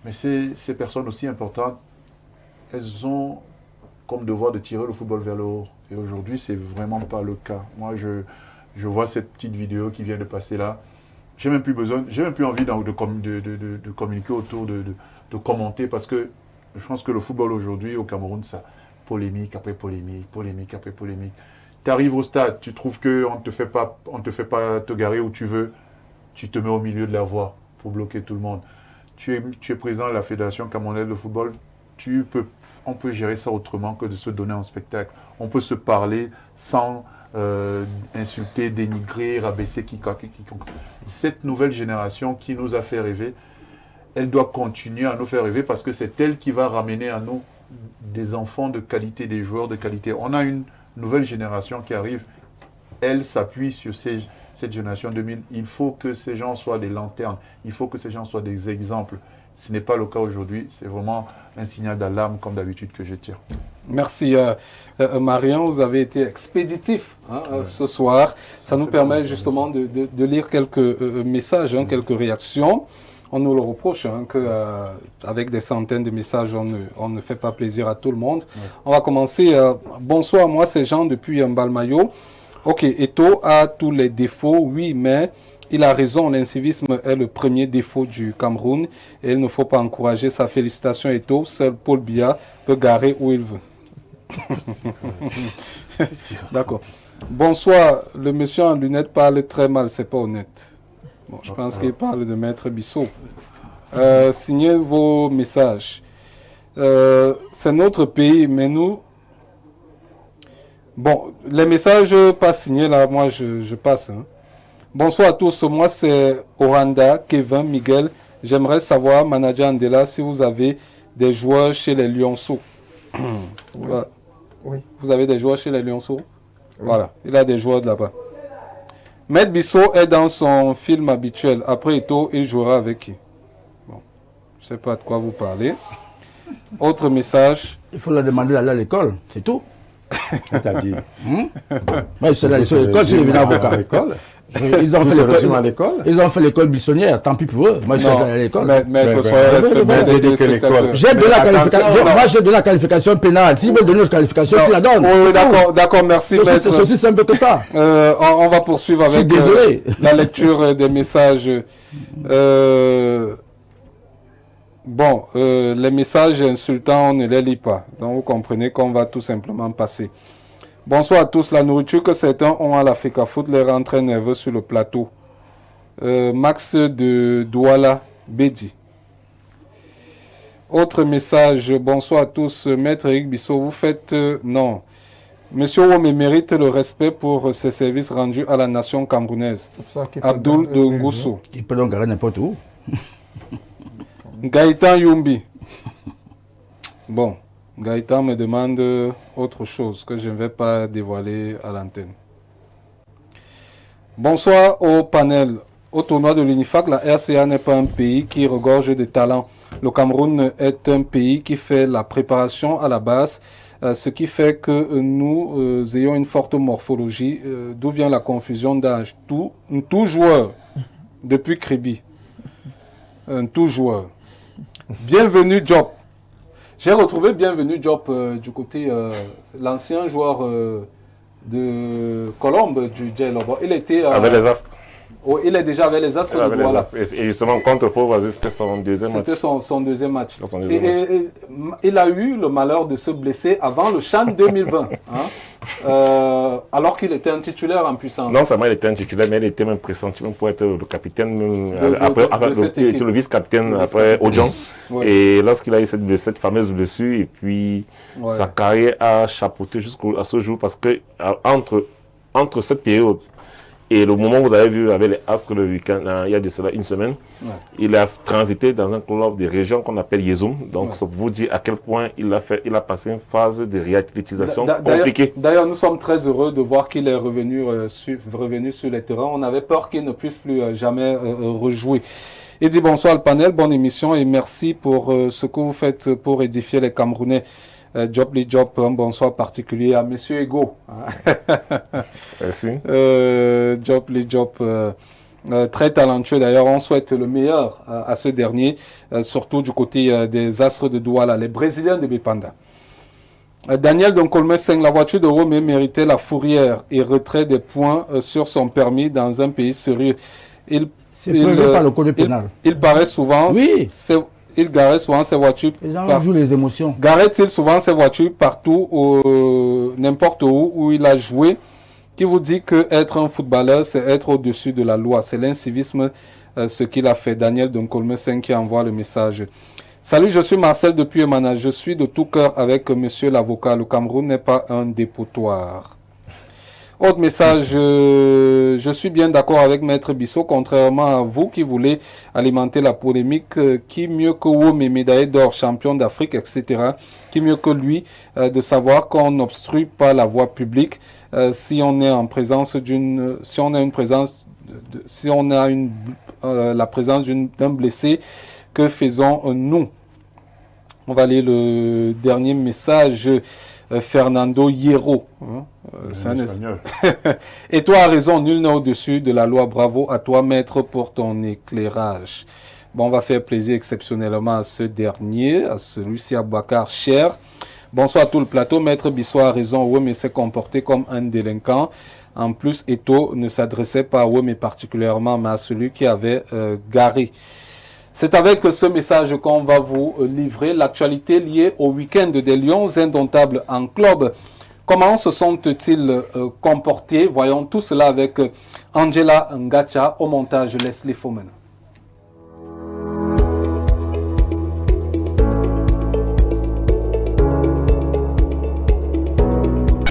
Mais ces personnes aussi importantes, elles ont comme devoir de tirer le football vers le haut. Et aujourd'hui, c'est vraiment pas le cas. Moi, je vois cette petite vidéo qui vient de passer là. J'ai même plus envie de communiquer autour, de commenter, parce que je pense que le football aujourd'hui au Cameroun, ça polémique après polémique, polémique après polémique. Tu arrives au stade, tu trouves qu'on ne te fait pas te garer où tu veux. Tu te mets au milieu de la voie pour bloquer tout le monde. Tu es président de la Fédération camerounaise de football. On peut gérer ça autrement que de se donner en spectacle. On peut se parler sans insulter, dénigrer, rabaisser quiconque. Cette nouvelle génération qui nous a fait rêver, elle doit continuer à nous faire rêver parce que c'est elle qui va ramener à nous des enfants de qualité, des joueurs de qualité. On a une nouvelle génération qui arrive. Elle s'appuie sur cette génération 2000, il faut que ces gens soient des lanternes, il faut que ces gens soient des exemples. Ce n'est pas le cas aujourd'hui, c'est vraiment un signal d'alarme comme d'habitude que je tire. Merci Marion, vous avez été expéditif ce soir. Ça nous permet justement de lire quelques messages, quelques réactions. On nous le reproche qu'avec des centaines de messages, on ne fait pas plaisir à tout le monde. On va commencer. Bonsoir, moi c'est Jean depuis Mbalmayo. Ok, Eto'o a tous les défauts, oui, mais il a raison, l'incivisme est le premier défaut du Cameroun et il ne faut pas encourager sa félicitation Eto'o, seul Paul Biya peut garer où il veut. D'accord. Bonsoir, le monsieur en lunettes parle très mal, c'est pas honnête. Bon, je pense qu'il parle de Maître Bissot. Signez vos messages. C'est notre pays, mais nous... Bon, les messages pas signés là, moi je passe. Bonsoir à tous, moi c'est Oranda, Kevin, Miguel. J'aimerais savoir, manager Andela, si vous avez des joueurs chez les Lionceaux. Oui. Vous avez des joueurs chez les Lionceaux? Voilà, il a des joueurs de là-bas. Maître Bissot est dans son film habituel. Après Eto'o, il jouera avec qui? Bon, je ne sais pas de quoi vous parlez. Autre message. Il faut leur demander d'aller à l'école, c'est tout. T'as dit. Moi, je suis allé à l'école, je suis devenu avocat. Ils ont fait l'école buissonnière, tant pis pour eux. Moi, je suis allé à l'école. J'ai de la qualification. Moi, j'ai de la qualification pénale. S'ils veulent donner une qualification, tu la donnes. Oui, d'accord, merci. C'est aussi simple que ça. On va poursuivre avec la lecture des messages. Bon, les messages insultants, on ne les lit pas. Donc, vous comprenez qu'on va tout simplement passer. Bonsoir à tous. La nourriture que certains ont à la FECAFOOT les rend très nerveux sur le plateau. Max de Douala, Bédi. Autre message. Bonsoir à tous. Maître Eric Bissot, vous faites... non. Monsieur Wome mérite le respect pour ses services rendus à la nation camerounaise. Abdoul de Ngoussou. Il peut donc garer n'importe où. Gaëtan Yumbi. Bon, Gaëtan me demande autre chose que je ne vais pas dévoiler à l'antenne. Bonsoir au panel. Au tournoi de l'UNIFAC, la RCA n'est pas un pays qui regorge de talent. Le Cameroun est un pays qui fait la préparation à la base, ce qui fait que nous ayons une forte morphologie, d'où vient la confusion d'âge. Tout joueur, depuis Kribi, tout joueur. Bienvenue Job. J'ai retrouvé Bienvenue Job du côté l'ancien joueur de Colombe du Djailobo. Il était avec les Astres. Oh, il est déjà avec les Astres de Douala. Et justement contre Faux-Vas, c'était son deuxième match. C'était son deuxième match. Et il a eu le malheur de se blesser avant le CHAN 2020. Alors qu'il était un titulaire en puissance. Non seulement il était un titulaire, mais il était même pressenti pour être le capitaine, le vice-capitaine après Odjan. Ouais. Et lorsqu'il a eu cette fameuse blessure, et puis sa carrière a chapeauté jusqu'à ce jour, parce que entre cette période et le moment où vous avez vu avec les Astres le week-end, il y a de cela une semaine, il a transité dans un club de région qu'on appelle Yezoum. Donc, c'est pour vous dire à quel point il a passé une phase de réathlétisation compliquée. D'ailleurs, nous sommes très heureux de voir qu'il est revenu sur les terrains. On avait peur qu'il ne puisse plus jamais rejouer. Il dit bonsoir le panel, bonne émission et merci pour ce que vous faites pour édifier les Camerounais. Job, un bonsoir particulier à Monsieur Ego. Merci. Job, très talentueux d'ailleurs. On souhaite le meilleur à ce dernier, surtout du côté des Astres de Douala, les Brésiliens de Bipanda. Daniel Doncolme-Seng, la voiture de Rome méritait la fourrière et retrait des points sur son permis dans un pays sérieux. C'est prévu par le code pénal. Il paraît souvent... Oui. Il garait souvent ses voitures. Les gens jouent les émotions. Garait-il souvent ses voitures partout, n'importe où il a joué, qui vous dit qu'être un footballeur, c'est être au-dessus de la loi. C'est l'incivisme, ce qu'il a fait. Daniel Doncolme-Seng qui envoie le message. Salut, je suis Marcel depuis Emana. Je suis de tout cœur avec monsieur l'avocat. Le Cameroun n'est pas un dépotoir. Autre message, je suis bien d'accord avec Maître Bissot, contrairement à vous qui voulez alimenter la polémique, qui mieux que Wome, médaillé d'or, champion d'Afrique, etc., qui mieux que lui de savoir qu'on n'obstrue pas la voie publique si on est en présence d'une, si on a une présence, si on a la présence d'un blessé, que faisons-nous? On va lire le dernier message. Fernando Hierro. C'est un espagnol. Et toi as raison, nul n'est au-dessus de la loi. Bravo à toi, maître, pour ton éclairage. Bon, on va faire plaisir exceptionnellement à ce dernier, à celui-ci, Abouakar Cher. Bonsoir à tout le plateau. Maître Bissot a raison, oui, mais s'est comporté comme un délinquant. En plus, Eto'o ne s'adressait pas à oui, mais particulièrement mais à celui qui avait garé. C'est avec ce message qu'on va vous livrer l'actualité liée au week-end des Lions indomptables en club. Comment se sont-ils comportés? Voyons tout cela avec Angela Ngacha au montage Leslie Fomena.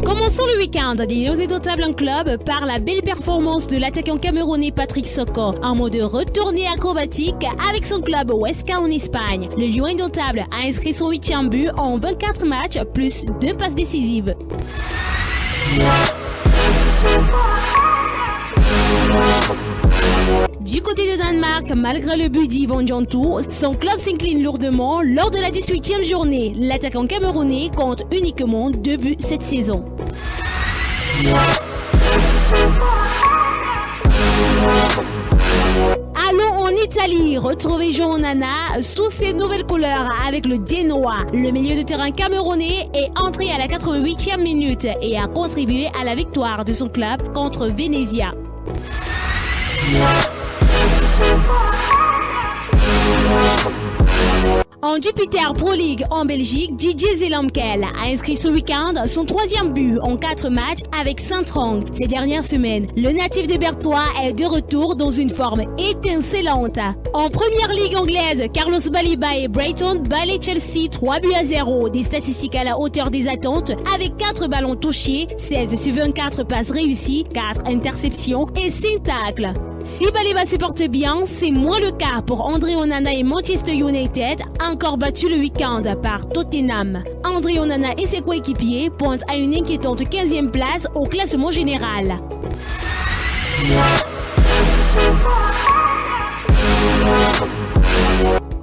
Commençons le week-end des Lions indomptables en club par la belle performance de l'attaquant camerounais Patrick Soko en mode retournée acrobatique avec son club Huesca en Espagne. Le Lion indomptable a inscrit son 8e but en 24 matchs plus 2 passes décisives. Du côté de Danemark, malgré le but d'Yvon Jantou, son club s'incline lourdement lors de la 18e journée. L'attaquant camerounais compte uniquement 2 buts cette saison. Allons en Italie, retrouver Jean Onana sous ses nouvelles couleurs avec le Genoa. Le milieu de terrain camerounais est entré à la 88e minute et a contribué à la victoire de son club contre Venezia. En Jupiter Pro League en Belgique, DJ Zelamkel a inscrit ce week-end son 3e but en 4 matchs avec Saint-Trong. Ces dernières semaines, le natif de Bertois est de retour dans une forme étincelante. En première ligue anglaise, Carlos Baliba et Brighton battent Chelsea 3-0. Des statistiques à la hauteur des attentes avec 4 ballons touchés, 16 sur 24 passes réussies, 4 interceptions et 5 tacles. Si Baliba se porte bien, c'est moins le cas pour André Onana et Manchester United, encore battu le week-end par Tottenham. André Onana et ses coéquipiers pointent à une inquiétante 15e place au classement général.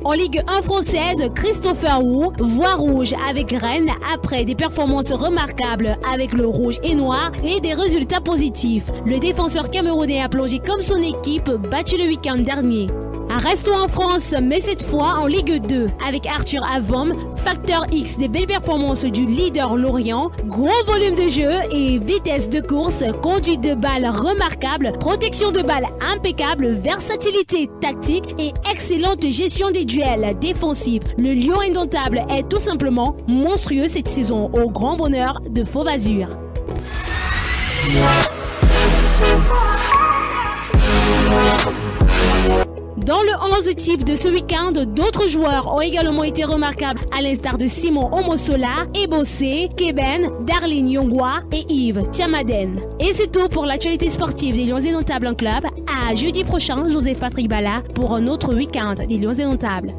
En Ligue 1 française, Christopher Wu voit rouge avec Rennes après des performances remarquables avec le rouge et noir et des résultats positifs. Le défenseur camerounais a plongé comme son équipe battue le week-end dernier. Restons en France, mais cette fois en Ligue 2, avec Arthur Avom, facteur X des belles performances du leader Lorient, gros volume de jeu et vitesse de course, conduite de balle remarquable, protection de balle impeccable, versatilité tactique et excellente gestion des duels défensifs. Le Lion indomptable est tout simplement monstrueux cette saison, au grand bonheur de Fauve Azur. Dans le 11 type de ce week-end, d'autres joueurs ont également été remarquables à l'instar de Simon Omosola, Ebossé, Keben, Darlene Yongwa et Yves Tchamaden. Et c'est tout pour l'actualité sportive des Lions indomptables en club. À jeudi prochain, Joseph Patrick Bala pour un autre week-end des Lions indomptables.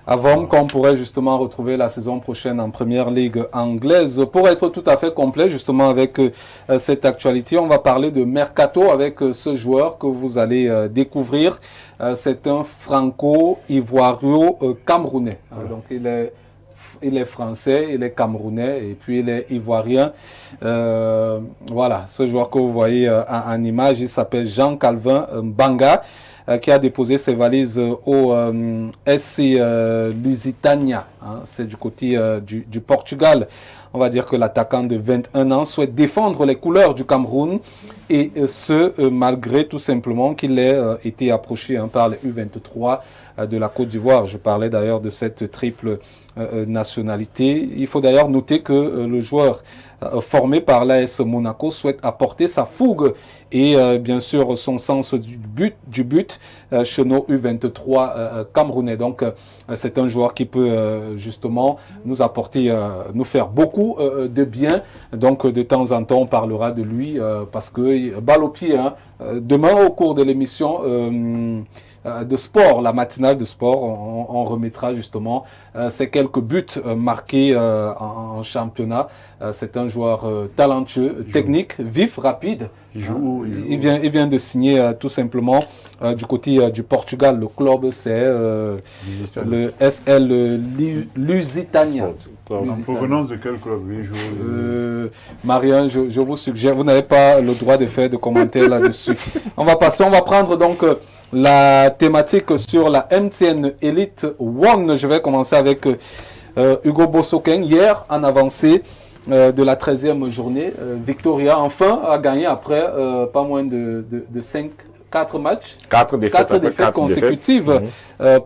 Avant qu'on pourrait justement retrouver la saison prochaine en première ligue anglaise. Pour être tout à fait complet justement avec cette actualité, on va parler de Mercato avec ce joueur que vous allez découvrir. C'est un franco-ivoiro-camerounais. Donc il est français, il est camerounais et puis il est ivoirien. Voilà, ce joueur que vous voyez en image, il s'appelle Jean-Calvin Mbanga, qui a déposé ses valises au SC Lusitania. C'est du côté du Portugal. On va dire que l'attaquant de 21 ans souhaite défendre les couleurs du Cameroun et ce, malgré tout simplement qu'il ait été approché par les U23 de la Côte d'Ivoire. Je parlais d'ailleurs de cette triple nationalité. Il faut d'ailleurs noter que le joueur formé par l'AS Monaco souhaite apporter sa fougue et bien sûr son sens du but chez nos U23 camerounais. Donc c'est un joueur qui peut justement nous apporter, nous faire beaucoup de bien. Donc de temps en temps on parlera de lui parce que balle au pied. Demain au cours de l'émission de sport, la matinale de sport, on remettra justement ces quelques buts marqués en championnat. C'est un joueur talentueux, technique, vif, rapide. Il vient de signer tout simplement du côté du Portugal. Le club, c'est le SL Lusitania. En provenance de quel club il joue Marianne, je vous suggère, vous n'avez pas le droit de faire de commentaires là-dessus. On va prendre donc la thématique sur la MTN Elite One. Je vais commencer avec Hugo Bossoken. Hier, en avancée de la 13e journée, Victoria enfin a gagné après pas moins de 4 matchs. 4 défaites consécutives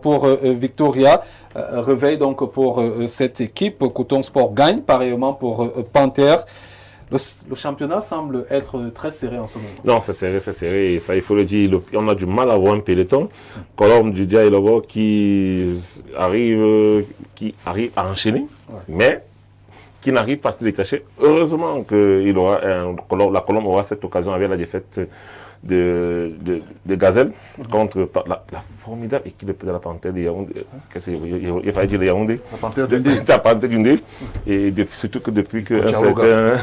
pour Victoria. Réveil donc pour cette équipe. Coton Sport gagne, pareillement pour Panther. Le championnat semble être très serré en ce moment. Non, c'est serré, et ça, il faut le dire. On a du mal à voir un peloton. Colombe, Dudia et Lobo qui arrive à enchaîner, mais qui n'arrive pas à se détacher. Heureusement que la Colombe aura cette occasion avec la défaite de Gazelle contre la formidable équipe de la Panthère de Yaoundé. Il fallait dire Yaoundé. La Panthère d'Undé. La Panthère d'Undé. Et surtout que depuis qu'un certain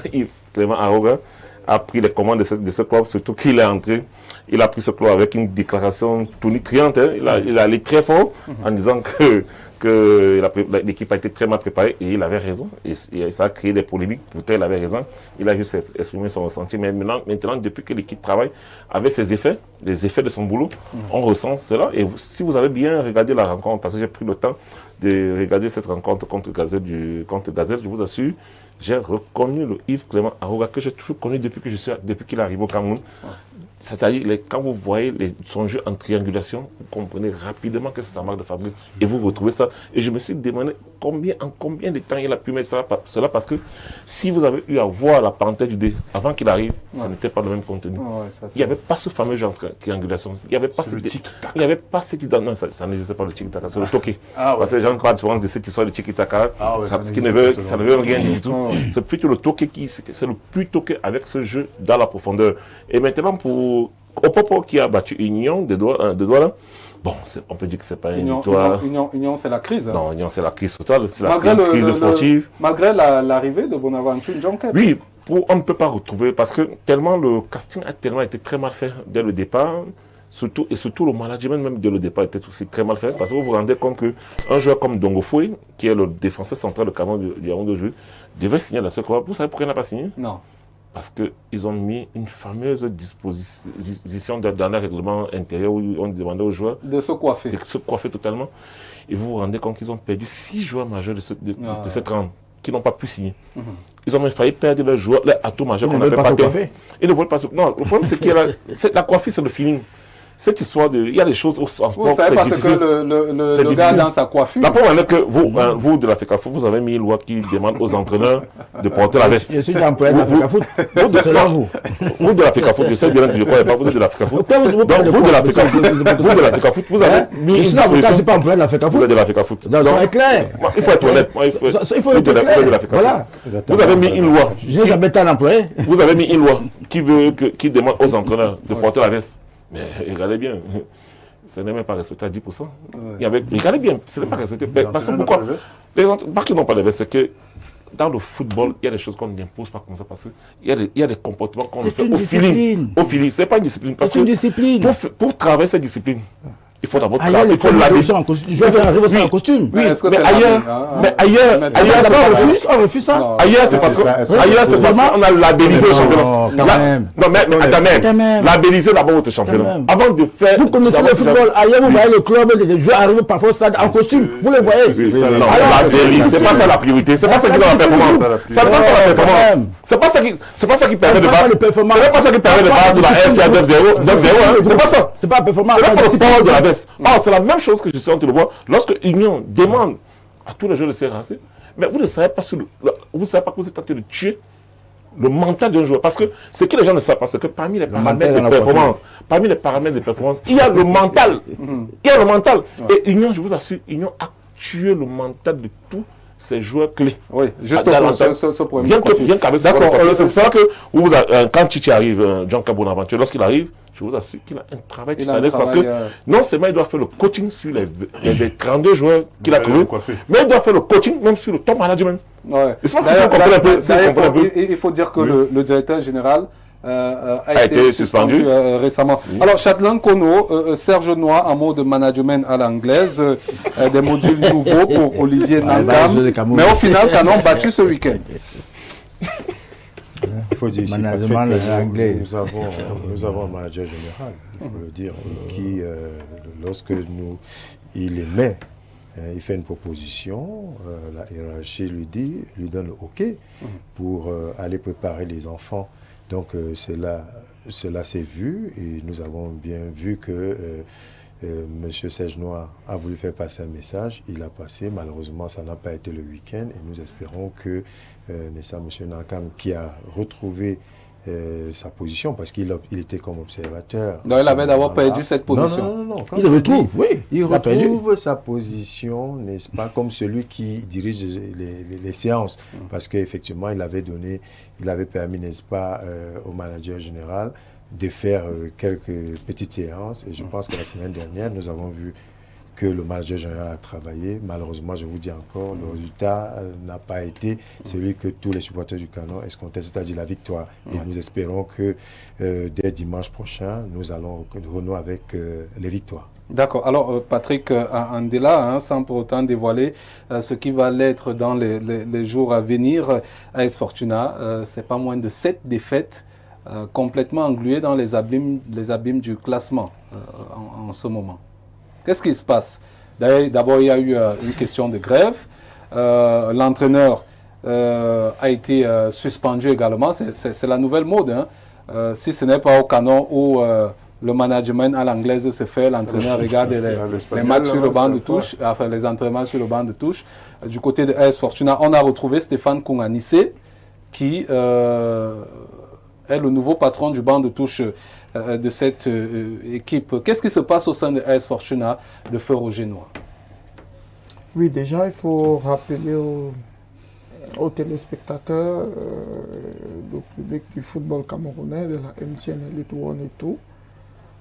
Clément Aroga a pris les commandes de ce club, surtout qu'il est entré, il a pris ce club avec une déclaration tonitruante. Il est allé très fort en disant que l'équipe a été très mal préparée, et il avait raison. Et ça a créé des polémiques. Pourtant, il avait raison. Il a juste exprimé son ressenti. Mais maintenant, depuis que l'équipe travaille avec ses effets, les effets de son boulot, on ressent cela. Et si vous avez bien regardé la rencontre, parce que j'ai pris le temps de regarder cette rencontre contre Gazelle, je vous assure, j'ai reconnu le Yves Clément Aroga que j'ai toujours connu depuis qu'il est arrivé au Cameroun. C'est-à-dire, quand vous voyez son jeu en triangulation, vous comprenez rapidement que c'est sa marque de fabrique et vous retrouvez ça. Et je me suis demandé en combien de temps il a pu mettre cela, parce que si vous avez eu à voir la Panthère du dé avant qu'il arrive, ça n'était pas le même contenu. Il n'y avait pas ce fameux jeu en triangulation. Il n'y avait pas ce tic-tac. Non, ça n'existait pas le tic-tac, c'est le toqué. Parce que les gens parlent souvent de cette histoire de tic-tac, ça ne veut rien dire du tout. C'est plutôt le toqué c'est le plus toqué avec ce jeu dans la profondeur. Et maintenant, pour Opopo qui a battu Union de Douala, bon, on peut dire que ce n'est pas une victoire. Union, c'est la crise. Non, Union, c'est la crise totale, c'est la crise sportive. Malgré l'arrivée de Bonaventure Djonké. Oui, on ne peut pas retrouver, parce que le casting a tellement été très mal fait dès le départ. Surtout le management même dès le départ était aussi très mal fait, parce que vous vous rendez compte qu'un joueur comme Dongo Foy, qui est le défenseur central de Cameroun du Yaoundé aujourd'hui, devait signer dans ce club. Vous savez pourquoi il n'a pas signé? Non. Parce qu'ils ont mis une fameuse disposition dans le règlement intérieur où on demandait aux joueurs de se coiffer totalement. Et vous vous rendez compte qu'ils ont perdu 6 joueurs majeurs de cette rang qui n'ont pas pu signer. Ils ont même failli perdre leurs joueurs, leurs atouts majeurs qu'on appelle pas. Ils ne veulent pas se coiffer. Non, le problème c'est que la coiffure, c'est le feeling. Cette histoire il y a des choses en sport, vous savez parce que le gars dans sa coiffure. La preuve est que vous de la FECAFOOT, vous avez mis une loi qui demande aux entraîneurs de porter la veste. Je suis employé de la FECAFOOT. Vous de la FECAFOOT, je sais bien que je ne crois pas, vous êtes de la FECAFOOT. Vous de la FECAFOOT, vous avez mis une disposition. Je ne suis pas employé de la FECAFOOT. Vous êtes de la FECAFOOT. Ça va être clair. Il faut être honnête. Il faut être clair. Voilà. Vous avez mis une loi. Je n'ai jamais été un employé. Vous avez mis une loi qui demande aux entraîneurs de porter la veste. Mais regardez bien, ce n'est même pas respecté à 10%. Regardez bien, ce n'est pas respecté. Parce que pourquoi les entraîneurs qui n'ont pas de veste, c'est que dans le football, il y a des choses qu'on n'impose pas comme ça. Parce qu'il y a des comportements qu'on fait au feeling. Ce n'est pas une discipline. C'est une discipline. Pour travailler cette discipline, il faut d'abord travailler. Il faut l'habiller. Je vais arriver en costume. Oui, mais ailleurs, on refuse ça. Ailleurs, c'est parce qu'on a labellisé le championnat. Non, mais attends, labellisé d'abord votre championnat. Avant de faire. Vous connaissez le football. Ailleurs, vous voyez le club, les joueurs arrivent parfois au stade en costume. Vous les voyez. Non, c'est pas ça la priorité. C'est pas ça qui donne la performance. Ça ne donne pas la performance. C'est pas ça qui permet de battre. C'est pas ça qui permet de battre la RCA 9-0. C'est pas ça. C'est pas la performance. C'est pas le sport de la veste. C'est la même chose que je suis en train de voir lorsque Union demande à tous les joueurs de se rasser. Mais vous ne savez pas que vous êtes en train de tuer le mental d'un joueur. Parce que ce que les gens ne savent pas, c'est que parmi les paramètres de performance, il y a le mental. Il y a le mental. Et Union, je vous assure, Union a tué le mental de tous ces joueurs clés. Oui, juste ce problème. Bien qu'avec ça, c'est pour ça que quand Chichi arrive, Djonké Bonaventure, lorsqu'il arrive, je vous assure qu'il a un travail titanesque parce que non seulement il doit faire le coaching sur les 32 joueurs qu'il a trouvés, mais il doit faire le coaching même sur le top management. Ouais. Il faut dire que le directeur général a été suspendu récemment. Alors, Châtelain Kono, Serge Noir, en mode management à l'anglaise, des modules nouveaux pour Olivier Nankam. Mais au final, Canon battu ce week-end. Il faut dire ici, Patrick, nous avons un manager général, il faut le dire, qui, lorsque il émet, il fait une proposition, la hiérarchie lui donne le OK pour aller préparer les enfants. Donc cela s'est vu et nous avons bien vu que M. Serge Noir a voulu faire passer un message, il a passé, malheureusement ça n'a pas été le week-end et nous espérons que M. Nakam qui a retrouvé sa position parce qu'il était comme observateur. Donc il avait d'abord perdu cette position. Non. Il retrouve, oui. Il retrouve sa position, n'est-ce pas, comme celui qui dirige les séances. Parce qu'effectivement, il avait permis, n'est-ce pas, au manager général de faire quelques petites séances. Et je pense que la semaine dernière, nous avons vu que le manager général a travaillé. Malheureusement, je vous dis encore, le résultat n'a pas été celui que tous les supporters du Canon escomptaient, c'est-à-dire la victoire. Et nous espérons que dès dimanche prochain, nous allons renouer avec les victoires. D'accord. Alors, Patrick Andela, sans pour autant dévoiler ce qui va l'être dans les jours à venir, AS Fortuna, c'est pas moins de 7 défaites complètement engluées dans les abîmes du classement en ce moment. Qu'est-ce qui se passe? D'abord, il y a eu une question de grève. L'entraîneur a été suspendu également. C'est la nouvelle mode. Si ce n'est pas au Canon où le management à l'anglaise se fait, l'entraîneur regarde les matchs sur le banc de touche, enfin les entraînements sur le banc de touche. Du côté de AS Fortuna, on a retrouvé Stéphane Kounganisse qui est le nouveau patron du banc de touche de cette équipe. Qu'est-ce qui se passe au sein de AS Fortuna de Feu Roger Noir? Oui, déjà, il faut rappeler aux téléspectateurs, au public du football camerounais, de la MTN Elite One et tout,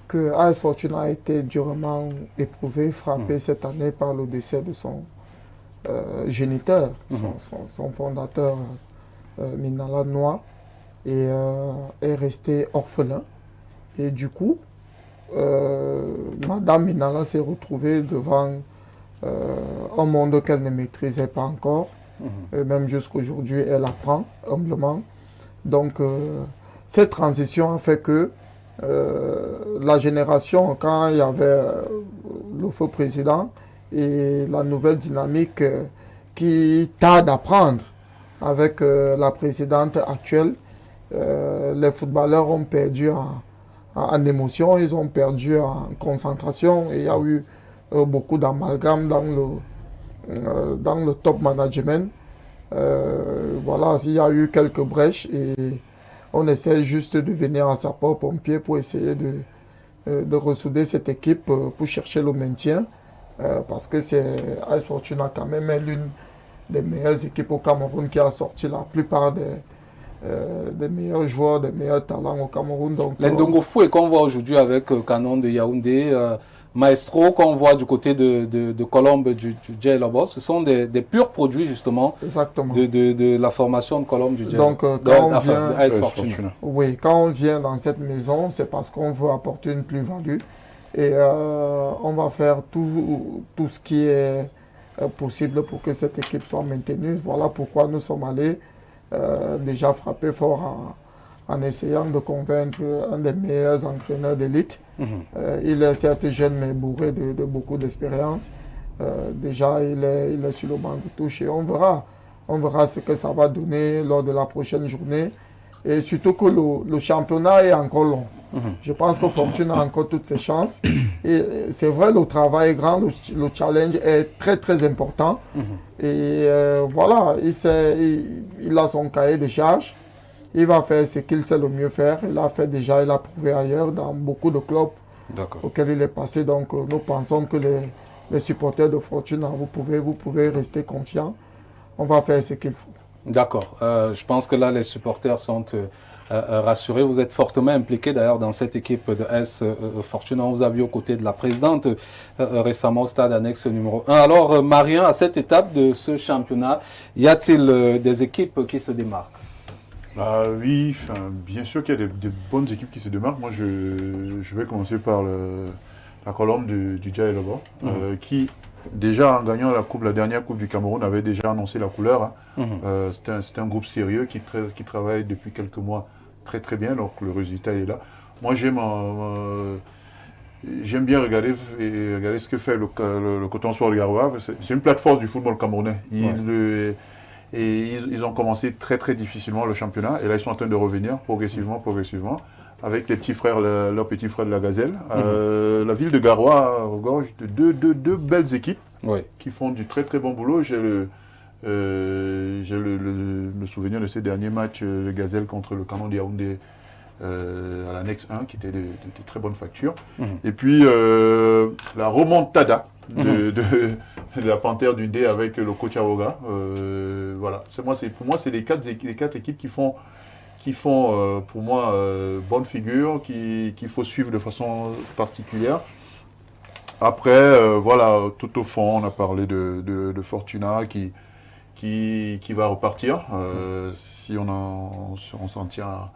que AS Fortuna a été durement éprouvé, frappé cette année par le décès de son géniteur, son fondateur, Minala Noir, et est resté orphelin. Et du coup, Madame Minala s'est retrouvée devant un monde qu'elle ne maîtrisait pas encore. Et même jusqu'aujourd'hui, elle apprend humblement. Donc, cette transition a fait que la génération, quand il y avait le feu président et la nouvelle dynamique qui tarde à prendre avec la présidente actuelle, les footballeurs ont perdu en émotion, ils ont perdu en concentration et il y a eu beaucoup d'amalgame dans le top management. Voilà, il y a eu quelques brèches et on essaie juste de venir en sapeur-pompier pour essayer de ressouder cette équipe pour chercher le maintien parce que c'est AS Fortuna quand même l'une des meilleures équipes au Cameroun qui a sorti la plupart des meilleurs joueurs, des meilleurs talents au Cameroun. L'Ndongo Foué qu'on voit aujourd'hui avec Canon de Yaoundé, Maestro qu'on voit du côté de Colombe du Djei Lobos, ce sont des purs produits justement de la formation de Colombe du Djei. Donc quand on vient dans cette maison, c'est parce qu'on veut apporter une plus-value et on va faire tout ce qui est possible pour que cette équipe soit maintenue. Voilà pourquoi nous sommes allés déjà frapper fort en essayant de convaincre un des meilleurs entraîneurs d'élite. Il est certes jeune mais bourré de beaucoup d'expérience. Déjà il est sur le banc de touche et on verra ce que ça va donner lors de la prochaine journée. Et surtout que le championnat est encore long. Je pense que Fortuna a encore toutes ses chances. Et c'est vrai, le travail est grand, le challenge est très très important. Et voilà, il a son cahier de charges. Il va faire ce qu'il sait le mieux faire. Il a fait déjà, il a prouvé ailleurs dans beaucoup de clubs auxquels il est passé. Donc nous pensons que les supporters de Fortuna, vous pouvez rester confiants. On va faire ce qu'il faut. D'accord. Je pense que là, les supporters sont rassurés. Vous êtes fortement impliqué d'ailleurs dans cette équipe de AS Fortuna. On vous a vu aux côtés de la présidente récemment au stade annexe numéro 1. Alors, Marien, à cette étape de ce championnat, y a-t-il des équipes qui se démarquent? Oui, bien sûr qu'il y a des bonnes équipes qui se démarquent. Moi, je vais commencer par la Colombe du Djei Lobos, qui, déjà en gagnant la dernière Coupe du Cameroun, avait déjà annoncé la couleur. C'est un groupe sérieux qui travaille depuis quelques mois très très bien, donc le résultat est là. Moi, j'aime bien regarder ce que fait le Coton Sport de Garoua. C'est une plateforme du football camerounais. Ils ont commencé très très difficilement le championnat et là ils sont en train de revenir progressivement. avec les petits frères, leurs petits frères de la Gazelle. La ville de Garoua regorge de deux belles équipes qui font du très très bon boulot. J'ai le souvenir de ces derniers matchs, le Gazelle contre le Canon de Yaoundé à l'annexe 1, qui était de très bonne facture. Et puis la remontada de la Panthère du Dé avec le coach Awoga. Voilà. Pour moi, c'est les quatre équipes qui font pour moi bonne figure, qu'il faut suivre de façon particulière. Après, voilà, tout au fond, on a parlé de Fortuna qui va repartir, si on s'en tient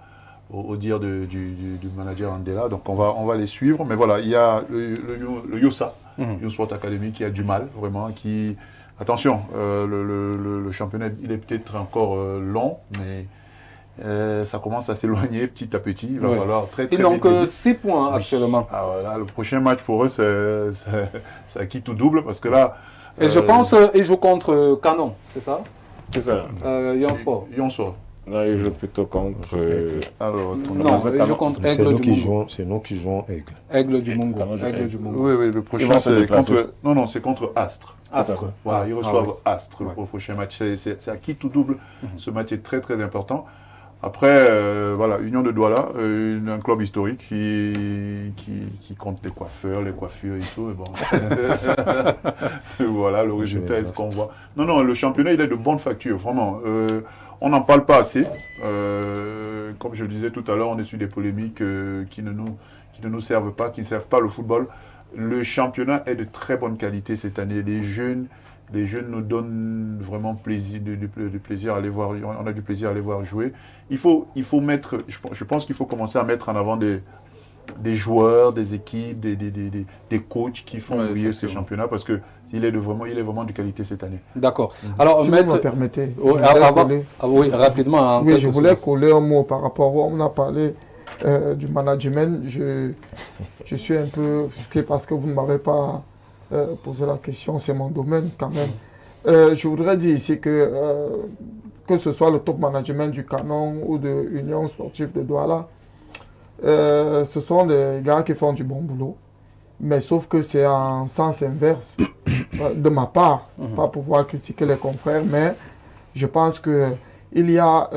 au dire du manager Andela. Donc on va les suivre. Mais voilà, il y a le Youssa, Youth Sport Academy, qui a du mal, vraiment. Attention, le championnat, il est peut-être encore long, mais ça commence à s'éloigner petit à petit. Il va falloir très vite. Et donc 6 points actuellement. Ah, voilà, le prochain match pour eux, c'est acquis ou double, parce que là... Et je pense qu'ils jouent contre Canon, c'est ça? C'est ça. Yonsport. Non, ils jouent plutôt contre... Alors, non, ils jouent contre Aigle du Mungo. C'est nous qui jouons Aigle. Aigle du Mungo. Oui, le prochain, c'est contre... Non, c'est contre Astre. Astre. Voilà, ils reçoivent Astre le prochain match. C'est acquis ou double. Ce match est très très important. Après, voilà, Union de Douala, un club historique qui compte les coiffeurs, les coiffures et tout. Et bon. Voilà, le résultat est ce qu'on voit. Non, le championnat, il est de bonne facture, vraiment. On n'en parle pas assez. Comme je le disais tout à l'heure, on est sur des polémiques qui ne nous servent pas, qui ne servent pas le football. Le championnat est de très bonne qualité cette année. Les jeunes nous donnent vraiment plaisir, du plaisir à les voir. On a du plaisir à les voir jouer. Il faut mettre, je pense qu'il faut commencer à mettre en avant des joueurs, des équipes, des coachs qui font briller ce championnat, parce que il est vraiment de qualité cette année. D'accord. Alors, si vous me permettez, rapidement. Oui, je voulais coller un mot par rapport au... On a parlé du management. Je suis un peu frustré parce que vous ne m'avez pas posé la question, c'est mon domaine quand même. Je voudrais dire ici que ce soit le top management du Canon ou de Union Sportive de Douala, ce sont des gars qui font du bon boulot, mais sauf que c'est en sens inverse de ma part, pas pouvoir critiquer les confrères, mais je pense que il y a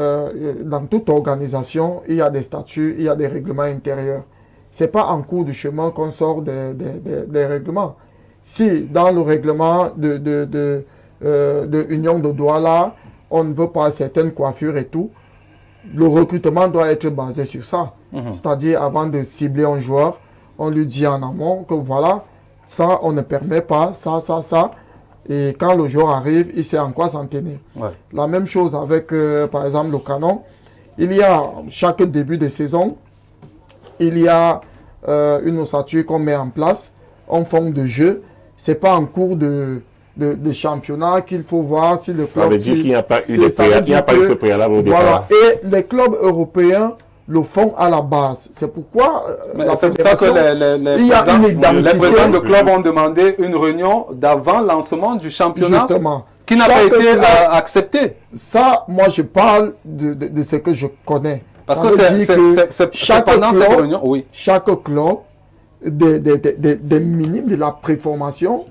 dans toute organisation, il y a des statuts, il y a des règlements intérieurs. C'est pas en cours du chemin qu'on sort des règlements. Si dans le règlement de Union de Douala, on ne veut pas certaines coiffures et tout, le recrutement doit être basé sur ça. C'est-à-dire, avant de cibler un joueur, on lui dit en amont que voilà, ça, on ne permet pas, ça. Et quand le joueur arrive, il sait en quoi s'en tenir. La même chose avec, par exemple, le Canon. Il y a, chaque début de saison, il y a une ossature qu'on met en place en forme de jeu. Ce n'est pas en cours de championnat qu'il faut voir si le club... Ça veut dire qu'il n'y a pas eu ce préalable au départ. Voilà. Et les clubs européens le font à la base. C'est pourquoi c'est pour ça que les présidents de club ont demandé une réunion d'avant lancement du championnat. Justement. Qui n'a pas été accepté. Ça, moi, je parle de ce que je connais. Parce que c'est pendant cette réunion, oui. Chaque club, des minimes de la préformation,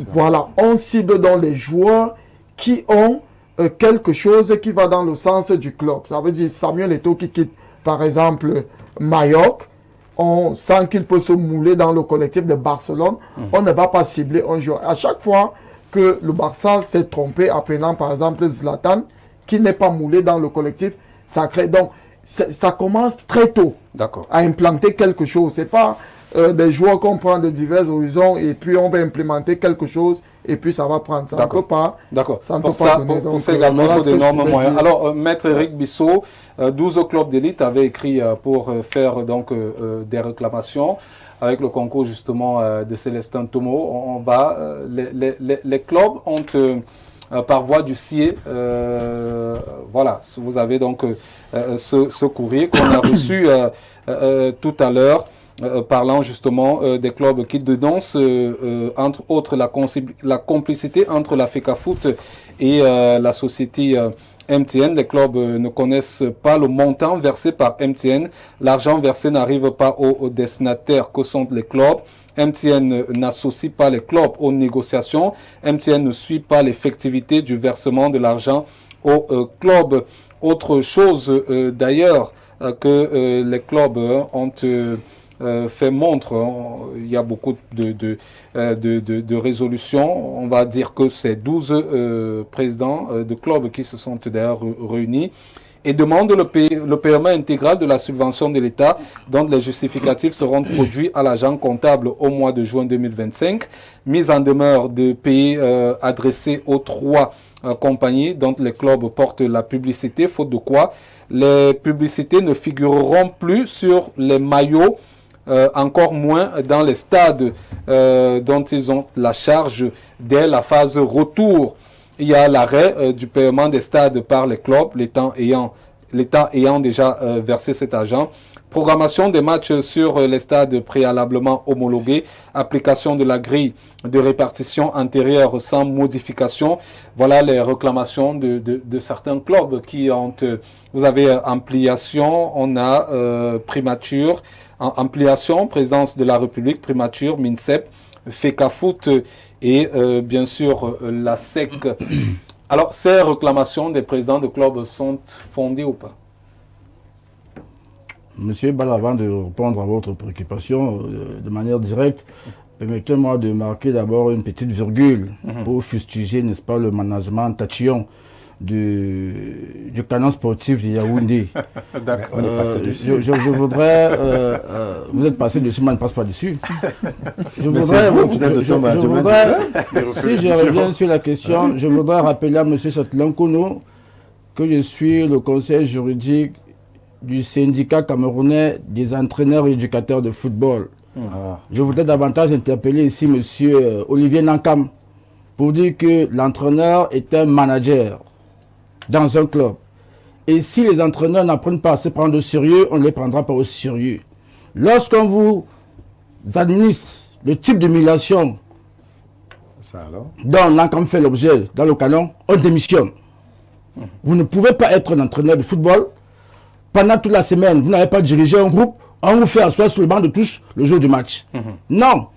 voilà, on cible dans les joueurs qui ont quelque chose qui va dans le sens du club. Ça veut dire Samuel Eto'o qui quitte, par exemple, Majorque, on sent qu'il peut se mouler dans le collectif de Barcelone. On ne va pas cibler un joueur. À chaque fois que le Barça s'est trompé en prenant, par exemple, Zlatan, qui n'est pas moulé dans le collectif, ça crée. Donc, ça commence très tôt à implanter quelque chose. Ce n'est pas des joueurs qu'on prend de divers horizons et puis on va implémenter quelque chose et puis ça va prendre. Ça ne peut pas. D'accord. Ça ne peut pas donner. Pour ça également, il faut d'énormes moyens. Alors, Maître Eric Bissot, 12 clubs d'élite avaient écrit pour faire donc des réclamations avec le concours justement de Célestin Tomo. Les clubs ont par voie du CIE, voilà, vous avez donc ce courrier qu'on a reçu tout à l'heure. Parlant justement des clubs qui dénoncent entre autres la complicité entre la FECAFOOT et la société MTN. Les clubs ne connaissent pas le montant versé par MTN. L'argent versé n'arrive pas aux destinataires que sont les clubs. MTN n'associe pas les clubs aux négociations. MTN ne suit pas l'effectivité du versement de l'argent aux clubs. Autre chose d'ailleurs que les clubs ont fait montre, il y a beaucoup de résolutions. On va dire que c'est 12 présidents de clubs qui se sont d'ailleurs réunis et demandent le paiement intégral de la subvention de l'État dont les justificatifs seront produits à l'agent comptable au mois de juin 2025. Mise en demeure de payer adressée aux 3 compagnies dont les clubs portent la publicité, faute de quoi les publicités ne figureront plus sur les maillots, encore moins dans les stades dont ils ont la charge dès la phase retour. Il y a l'arrêt du paiement des stades par les clubs, l'État ayant déjà versé cet argent. Programmation des matchs sur les stades préalablement homologués. Application de la grille de répartition antérieure sans modification. Voilà les réclamations de certains clubs qui ont... vous avez ampliation, on a primature, ampliation, présidence de la République, primature, MINCEP, FECAFOOT et bien sûr la SEC. Alors, ces réclamations des présidents de clubs sont fondées ou pas? Monsieur Bala, avant de répondre à votre préoccupation de manière directe, permettez-moi de marquer d'abord une petite virgule pour fustiger, n'est-ce pas, le management tatillon du canon sportif de Yaoundé. D'accord. Je voudrais... vous êtes passé dessus, moi je ne passe pas dessus. Je voudrais, si je reviens sur la question, je voudrais rappeler à M. Chatelan-Kono que je suis le conseil juridique du syndicat camerounais des entraîneurs et éducateurs de football. Je voudrais davantage interpeller ici M. Olivier Nankam pour dire que l'entraîneur est un manager dans un club. Et si les entraîneurs n'apprennent pas à se prendre au sérieux, on ne les prendra pas au sérieux. Lorsqu'on vous administre le type d'humiliation dont Nankam fait l'objet dans le canon, on démissionne. Vous ne pouvez pas être un entraîneur de football. Pendant toute la semaine, vous n'avez pas dirigé un groupe, on vous fait asseoir sur le banc de touche le jour du match. Non.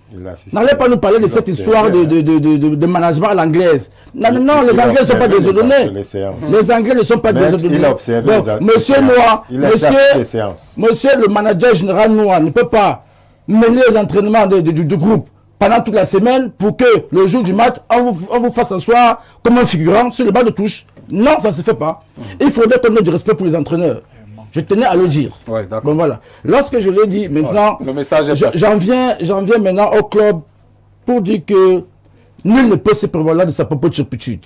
N'allez pas nous parler de cette histoire de management à l'anglaise. Non, les Anglais ne sont pas désordonnés. Les Anglais ne sont pas désordonnés. Monsieur Noir, monsieur le manager général Noir ne peut pas mener les entraînements du groupe pendant toute la semaine pour que le jour du match, on vous fasse asseoir comme un figurant sur le banc de touche. Non, ça ne se fait pas. Il faudrait qu'on ait du respect pour les entraîneurs. Je tenais à le dire. Ouais, bon, voilà. Lorsque je l'ai dit, maintenant, le message est j'en viens maintenant au club pour dire que nul ne peut se prévaloir de sa propre turpitude.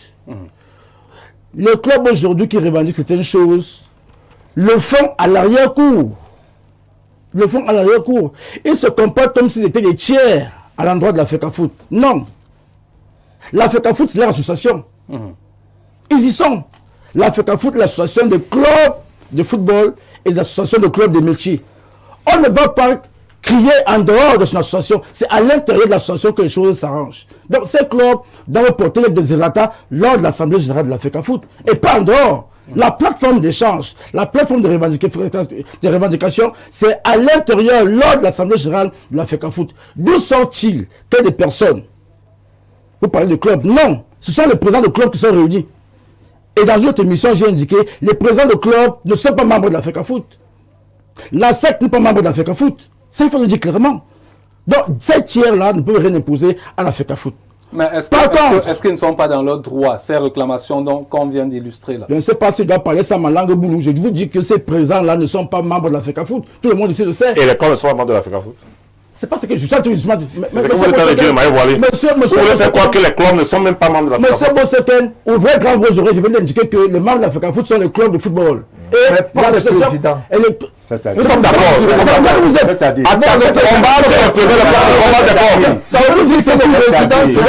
Le club aujourd'hui qui revendique certaines choses le font à l'arrière-cour. Le font à l'arrière-cour. Ils se comportent comme s'ils étaient des tiers à l'endroit de la FECAFOOT. Non. La FECAFOOT, c'est leur association. Ils y sont. La FECAFOOT, l'association des clubs de football et des associations de clubs de métiers. On ne va pas crier en dehors de son association. C'est à l'intérieur de l'association que les choses s'arrangent. Donc ces clubs doivent porter les désirata lors de l'Assemblée générale de la FECAFOOT et pas en dehors. La plateforme d'échange, la plateforme de revendication, c'est à l'intérieur lors de l'Assemblée générale de la FECAFOOT. D'où sont-ils que des personnes? Vous parlez de clubs? Non, ce sont les présidents de clubs qui sont réunis. Et dans une autre émission, j'ai indiqué, les présidents de clubs ne sont pas membres de la FECAFOOT. La SEC n'est pas membre de la FECAFOOT. Ça, il faut le dire clairement. Donc, ces tiers-là ne peuvent rien imposer à la FECAFOOT. Mais est-ce qu'ils ne sont pas dans leur droit, ces réclamations qu'on vient d'illustrer là? Je ne sais pas si je dois parler ça ma langue boulou. Je vous dis que ces présidents-là ne sont pas membres de la FECAFOOT. Tout le monde ici le sait. Et les clubs ne sont pas membres de la FECAFOOT? C'est pas ce que je suis justement. C'est que vous êtes de maillot voilé. Vous voulez faire croire que les clubs ne sont même pas membres de la FECAFOOT? Monsieur Bosseken, ouvrez grand vos oreilles, je vais indiquer que les membres de la FECAFOOT sont les clubs de football. Et pas les présidents. Nous sommes d'accord. Attends, on va représenter le d'accord. Ça veut dire que le président, c'est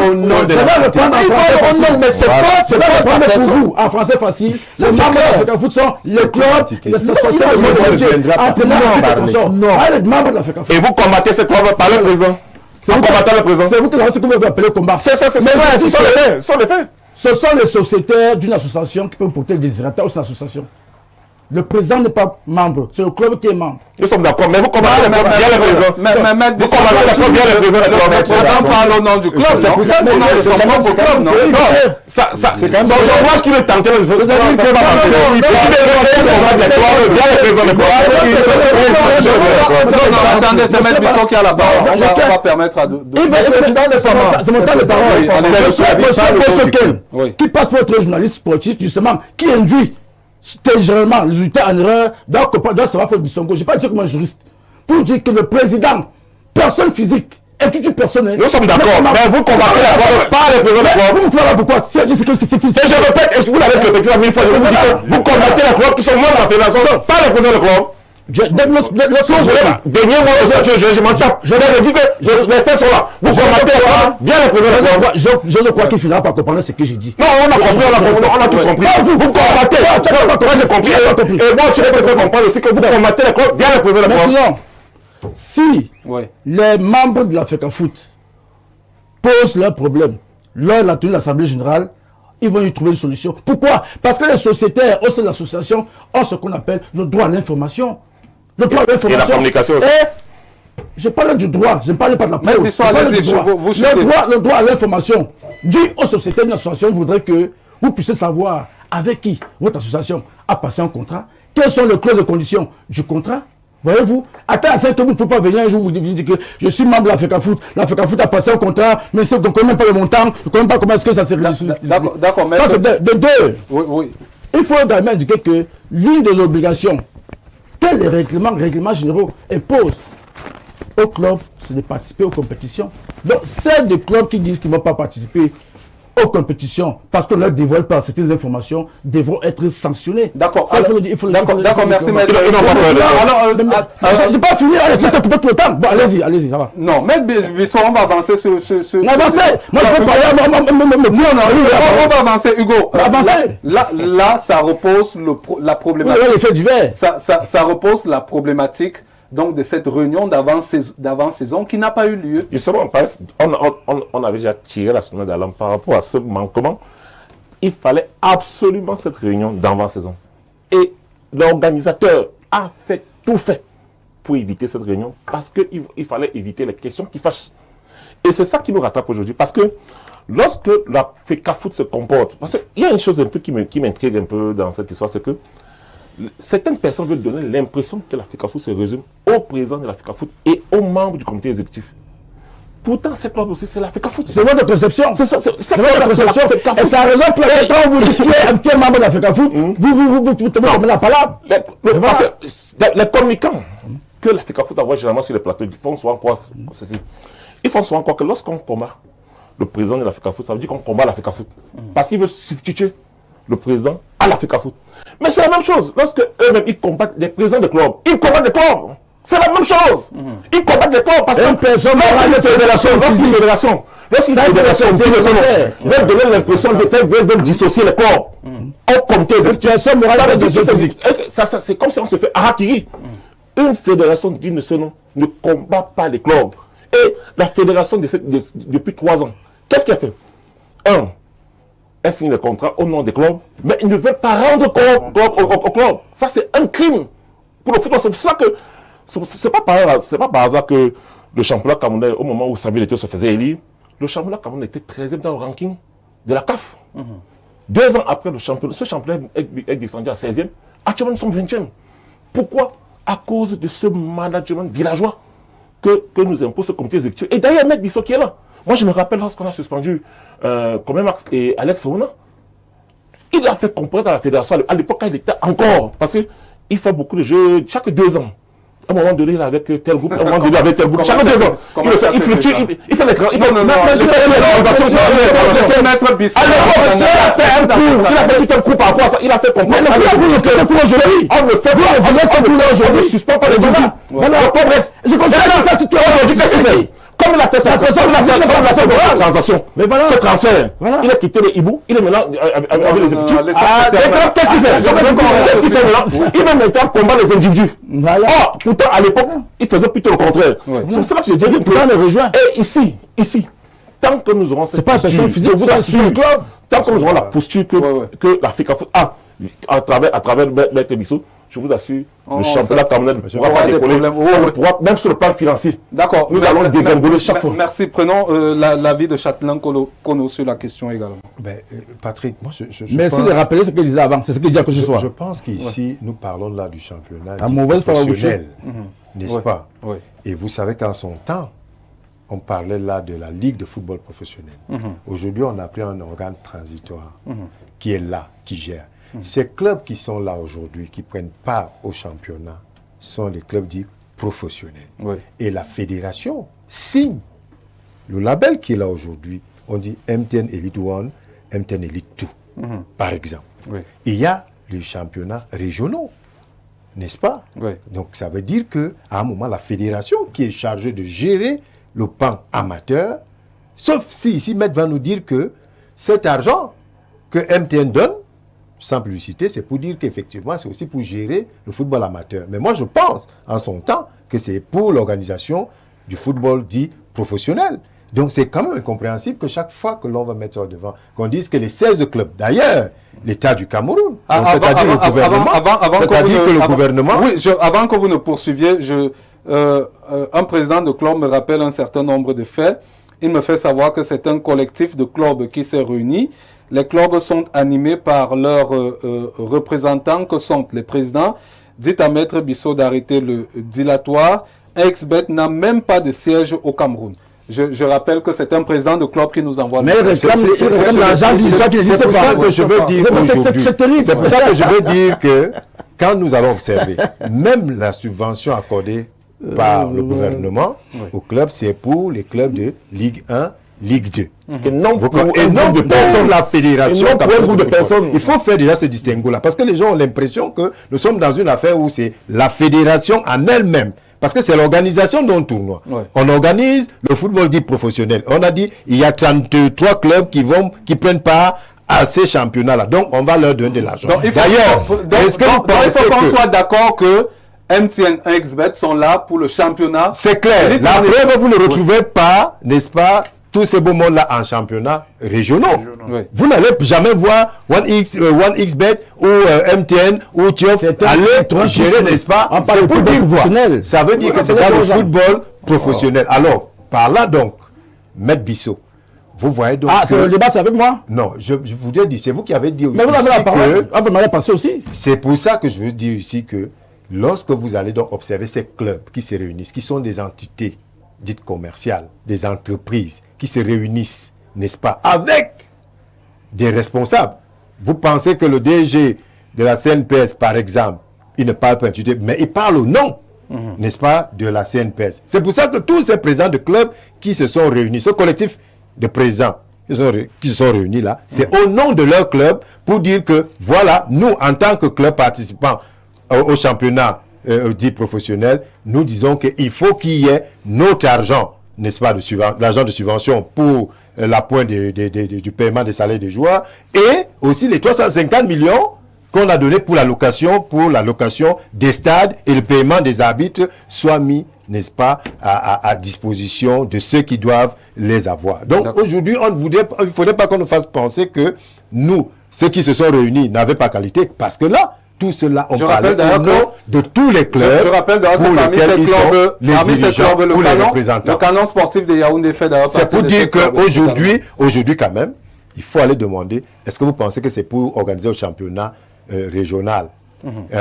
au nom de la mais c'est pas pour vous. En français facile, les membres de la FECAFOOT sont les clubs, les associations de et vous combattez ce club par le président. C'est vous combattant le président. C'est vous qui avez ce que vous appelez combat. C'est ça, c'est les faits. Ce sont les sociétaires d'une association qui peuvent porter le désirataire de cette association. Le président n'est pas membre, c'est le club qui est membre. Nous sommes d'accord, mais vous combattez le club via le président. Vous combattez le club via le président. Le président parle au nom du club. C'est pour ça que nous sommes membres du club. Non, c'est quand même son chômage qui veut tenter de faire. C'est pas passer. Il attendez, c'est M. Bissot qui a la parole. On va permettre à deux. C'est mon temps de parole. C'est le qui passe pour être journaliste sportif, justement, qui induit généralement, les résultats en erreur, doit savoir faire du songo. Je n'ai pas dit comme un juriste. Pour dire que le président, personne physique, étude personnelle. Nous sommes d'accord, mais vous combattez la parole, pas le président de la Vous me parlez pourquoi? Si je dis que c'est et je répète, et vous l'avez répété la mille fois, je vous dis que vous combattez la club qui sont membres de la fédération, pas le président de la club. Dernier mot, je m'en tape. Je leur ai dit que les faits sont là. Vous combattez la club, viens le président de la club. Je ne crois qu'il finira par comprendre ce que j'ai dit. Non, on a compris, on a tous compris. Vous combattez. Moi j'ai compris. Et moi aussi, je préfère comprendre aussi que vous combattez la club, viens le président de la club. Maintenant, si les membres de la FECAFOOT posent leurs problèmes lors de la tenue de l'Assemblée générale, ils vont y trouver une solution. Pourquoi? Parce que les sociétaires au sein de l'association ont ce qu'on appelle le droit à l'information. Le droit à l'information. Et la communication aussi. Je parle du droit, je ne parle pas de la presse. Le droit à l'information dû aux sociétés d'une association voudrait que vous puissiez savoir avec qui votre association a passé un contrat, quelles sont les clauses et conditions du contrat. Voyez-vous, attends, c'est que vous ne pouvez pas venir un jour vous dire que je suis membre de la FECAFOOT. La FECAFOOT a passé un contrat, mais je ne connais même pas le montant, je ne connais même pas comment est-ce que ça s'est réalisé. D'accord, mais. Ça, c'est de deux. Oui. Il faut également indiquer que l'une des obligations que les règlements généraux imposent au club, c'est de participer aux compétitions. Donc, c'est des clubs qui disent qu'ils ne vont pas participer aux compétitions parce qu'on leur dévoile pas certaines informations devront être sanctionnés. D'accord. D'accord, merci. Maître. Je n'ai pas fini. Allez, je t'ai coupé tout le temps. Bon, allez-y, ça va. Non, Maître Bissot, on va avancer sur... Avancer. Moi, je peux parler. On va avancer, Hugo. Avancer. Là, ça repose la problématique. Les faits divers. Ça repose la problématique donc de cette réunion d'avant-saison qui n'a pas eu lieu. Justement, on avait déjà tiré la sonnette d'alarme par rapport à ce manquement. Il fallait absolument cette réunion d'avant-saison. Et l'organisateur a tout fait pour éviter cette réunion parce qu'il fallait éviter les questions qui fâchent. Et c'est ça qui nous rattrape aujourd'hui. Parce que lorsque la FECAFOOT se comporte, parce qu'il y a une chose un peu qui m'intrigue un peu dans cette histoire, c'est que certaines personnes veulent donner l'impression que la FECAFOOT se résume au président de la FECAFOOT et aux membres du comité exécutif. Pourtant, c'est pas aussi, c'est la FECAFOOT. C'est votre conception. C'est votre conception. Et ça a raison pour quand vous dites qui est membre de la FECAFOOT, vous tombez la parole. Les communicants que la FECAFOOT envoie généralement sur les plateaux, ils font souvent quoi ceci. Ils font souvent quoi que lorsqu'on combat le président de la FECAFOOT, ça veut dire qu'on combat la FECAFOOT. Parce qu'ils veulent substituer le président à la FECAFOOT. Mais c'est la même chose. Lorsque eux-mêmes, ils combattent les présidents de clubs, ils combattent des clubs. C'est la même chose. Ils combattent des clubs parce que lorsqu'une fédération veut donner l'impression de faire, veulent dissocier les clubs. Au comité exécutif. C'est comme si on se fait harakiri. Une fédération digne de ce nom ne combat pas les clubs. Et la fédération depuis 3 ans, qu'est-ce qu'elle fait? Elle signe le contrat au nom des clubs, mais ils ne veulent pas rendre au club. Ça, c'est un crime pour le football. C'est pour ça que c'est pas par hasard que le championnat camerounais, au moment où Samuel Eto'o se faisait élire, le championnat camerounais était 13e dans le ranking de la CAF. 2 ans après, ce championnat est descendu à 16e. Actuellement, nous sommes 20e. Pourquoi? À cause de ce management villageois que nous impose ce comité exécutif. Et d'ailleurs, M. Bissot qui est là. Moi, je me rappelle lorsqu'on a suspendu Max et Alex Ouna, il a fait comprendre à la fédération, à l'époque, il était encore, parce qu'il fait beaucoup de jeux chaque 2 ans. À un moment donné, il est avec tel groupe, à un moment donné, avec tel groupe. Chaque 2 ans. Il fluctue, il fait les transactions. Il a fait tout un coup par rapport à ça. Il a fait comprendre. On le fait pas. On ne suspend pas les individus. Je comprends ça, tu te aujourd'hui, qu'est-ce qu'il fait? Comme il a fait cette transaction, ce transfert, il a quitté les hiboux, il est maintenant avec les exécutifs. Qu'est-ce qu'il fait maintenant? Il va maintenant combattre les individus. Or, pourtant, à l'époque, il faisait plutôt le contraire. C'est pour ça que j'ai dit et ici, tant que nous aurons cette posture, je vous assure, tant que nous aurons la posture que la FECAFOOT a à travers Maître Bissot, je vous assure, le championnat camerounais ne pourra pas décoller, même sur le plan financier. D'accord. Nous allons dégringoler chaque fois. Merci. Prenons l'avis de Châtelain Kono sur la question également. Patrick, moi je merci pense, de rappeler ce qu'il disait avant. C'est ce qu'il dit que ce soir. Je pense qu'ici, nous parlons là du championnat professionnel, n'est-ce pas? Et vous savez qu'en son temps, on parlait là de la Ligue de football professionnel. Aujourd'hui, on a pris un organe transitoire qui est là, qui gère. Ces clubs qui sont là aujourd'hui, qui prennent part au championnat, sont les clubs dits professionnels. Et la fédération signe le label qui est là aujourd'hui. On dit MTN Elite 1, MTN Elite 2, par exemple. Et il y a les championnats régionaux, n'est-ce pas? Donc ça veut dire qu'à un moment, la fédération qui est chargée de gérer le pan amateur, sauf si ici, Maître va nous dire que cet argent que MTN donne, sans publicité, c'est pour dire qu'effectivement, c'est aussi pour gérer le football amateur. Mais moi, je pense, en son temps, que c'est pour l'organisation du football dit professionnel. Donc, c'est quand même incompréhensible que chaque fois que l'on va mettre ça au devant, qu'on dise que les 16 clubs, d'ailleurs, l'État du Cameroun, c'est-à-dire le gouvernement... Oui, avant que vous ne poursuiviez, un président de club me rappelle un certain nombre de faits. Il me fait savoir que c'est un collectif de clubs qui s'est réuni. Les clubs sont animés par leurs représentants que sont les présidents. Dites à Maître Bissot d'arrêter le dilatoire. XBet n'a même pas de siège au Cameroun. Je rappelle que c'est un président de club qui nous envoie. Mais c'est l'argent qui c'est pour ça que je veux dire aujourd'hui. C'est pour ça que je veux dire que quand nous allons observer, même la subvention accordée par le gouvernement au club, c'est pour les clubs de Ligue 1, Ligue 2. Et non pour de personnes, la fédération. Il faut faire déjà ce distinguo-là. Parce que les gens ont l'impression que nous sommes dans une affaire où c'est la fédération en elle-même. Parce que c'est l'organisation d'un tournoi. On organise le football dit professionnel. On a dit il y a 33 clubs qui prennent part à ces championnats-là. Donc on va leur donner de l'argent. D'ailleurs, est-ce que vous pensez qu'on soit d'accord que MTN et XBet sont là pour le championnat? C'est clair. La preuve, vous ne retrouvez pas, n'est-ce pas, tous ces beaux mondes-là en championnat régionaux. Vous n'allez jamais voir 1xBet ou MTN ou Tiof aller gérer, n'est-ce pas? C'est pour dire professionnel. Ça veut dire que c'est dans le football professionnel. Alors, par là donc, Maître Bissot, vous voyez donc. Ah, c'est le débat, c'est avec moi? Non, je vous ai dit, c'est vous qui avez dit. Mais vous avez la parole. Vous m'avez passé aussi. C'est pour ça que je veux dire ici que lorsque vous allez donc observer ces clubs qui se réunissent, qui sont des entités dites commerciales, des entreprises qui se réunissent, n'est-ce pas, avec des responsables. Vous pensez que le DG de la CNPS, par exemple, il ne parle pas, mais il parle au nom, n'est-ce pas, de la CNPS. C'est pour ça que tous ces présidents de clubs qui se sont réunis, ce collectif de présidents qui se sont réunis là, c'est au nom de leur club pour dire que, voilà, nous, en tant que club participant au championnat dit professionnel, nous disons qu'il faut qu'il y ait notre argent, n'est-ce pas, l'argent de subvention pour l'appoint du paiement des salaires des joueurs, et aussi les 350 millions qu'on a donné pour la location des stades et le paiement des arbitres soit mis, n'est-ce pas, à disposition de ceux qui doivent les avoir. Donc aujourd'hui, il ne faudrait pas qu'on nous fasse penser que nous, ceux qui se sont réunis, n'avaient pas qualité, parce que là, tout cela, on parle au nom de tous les clubs. Je rappelle d'ailleurs que parmi ces clubs, le canon sportif de Yaoundé fait d'ailleurs partie. C'est pour dire qu'aujourd'hui quand même, il faut aller demander, est-ce que vous pensez que c'est pour organiser le championnat régional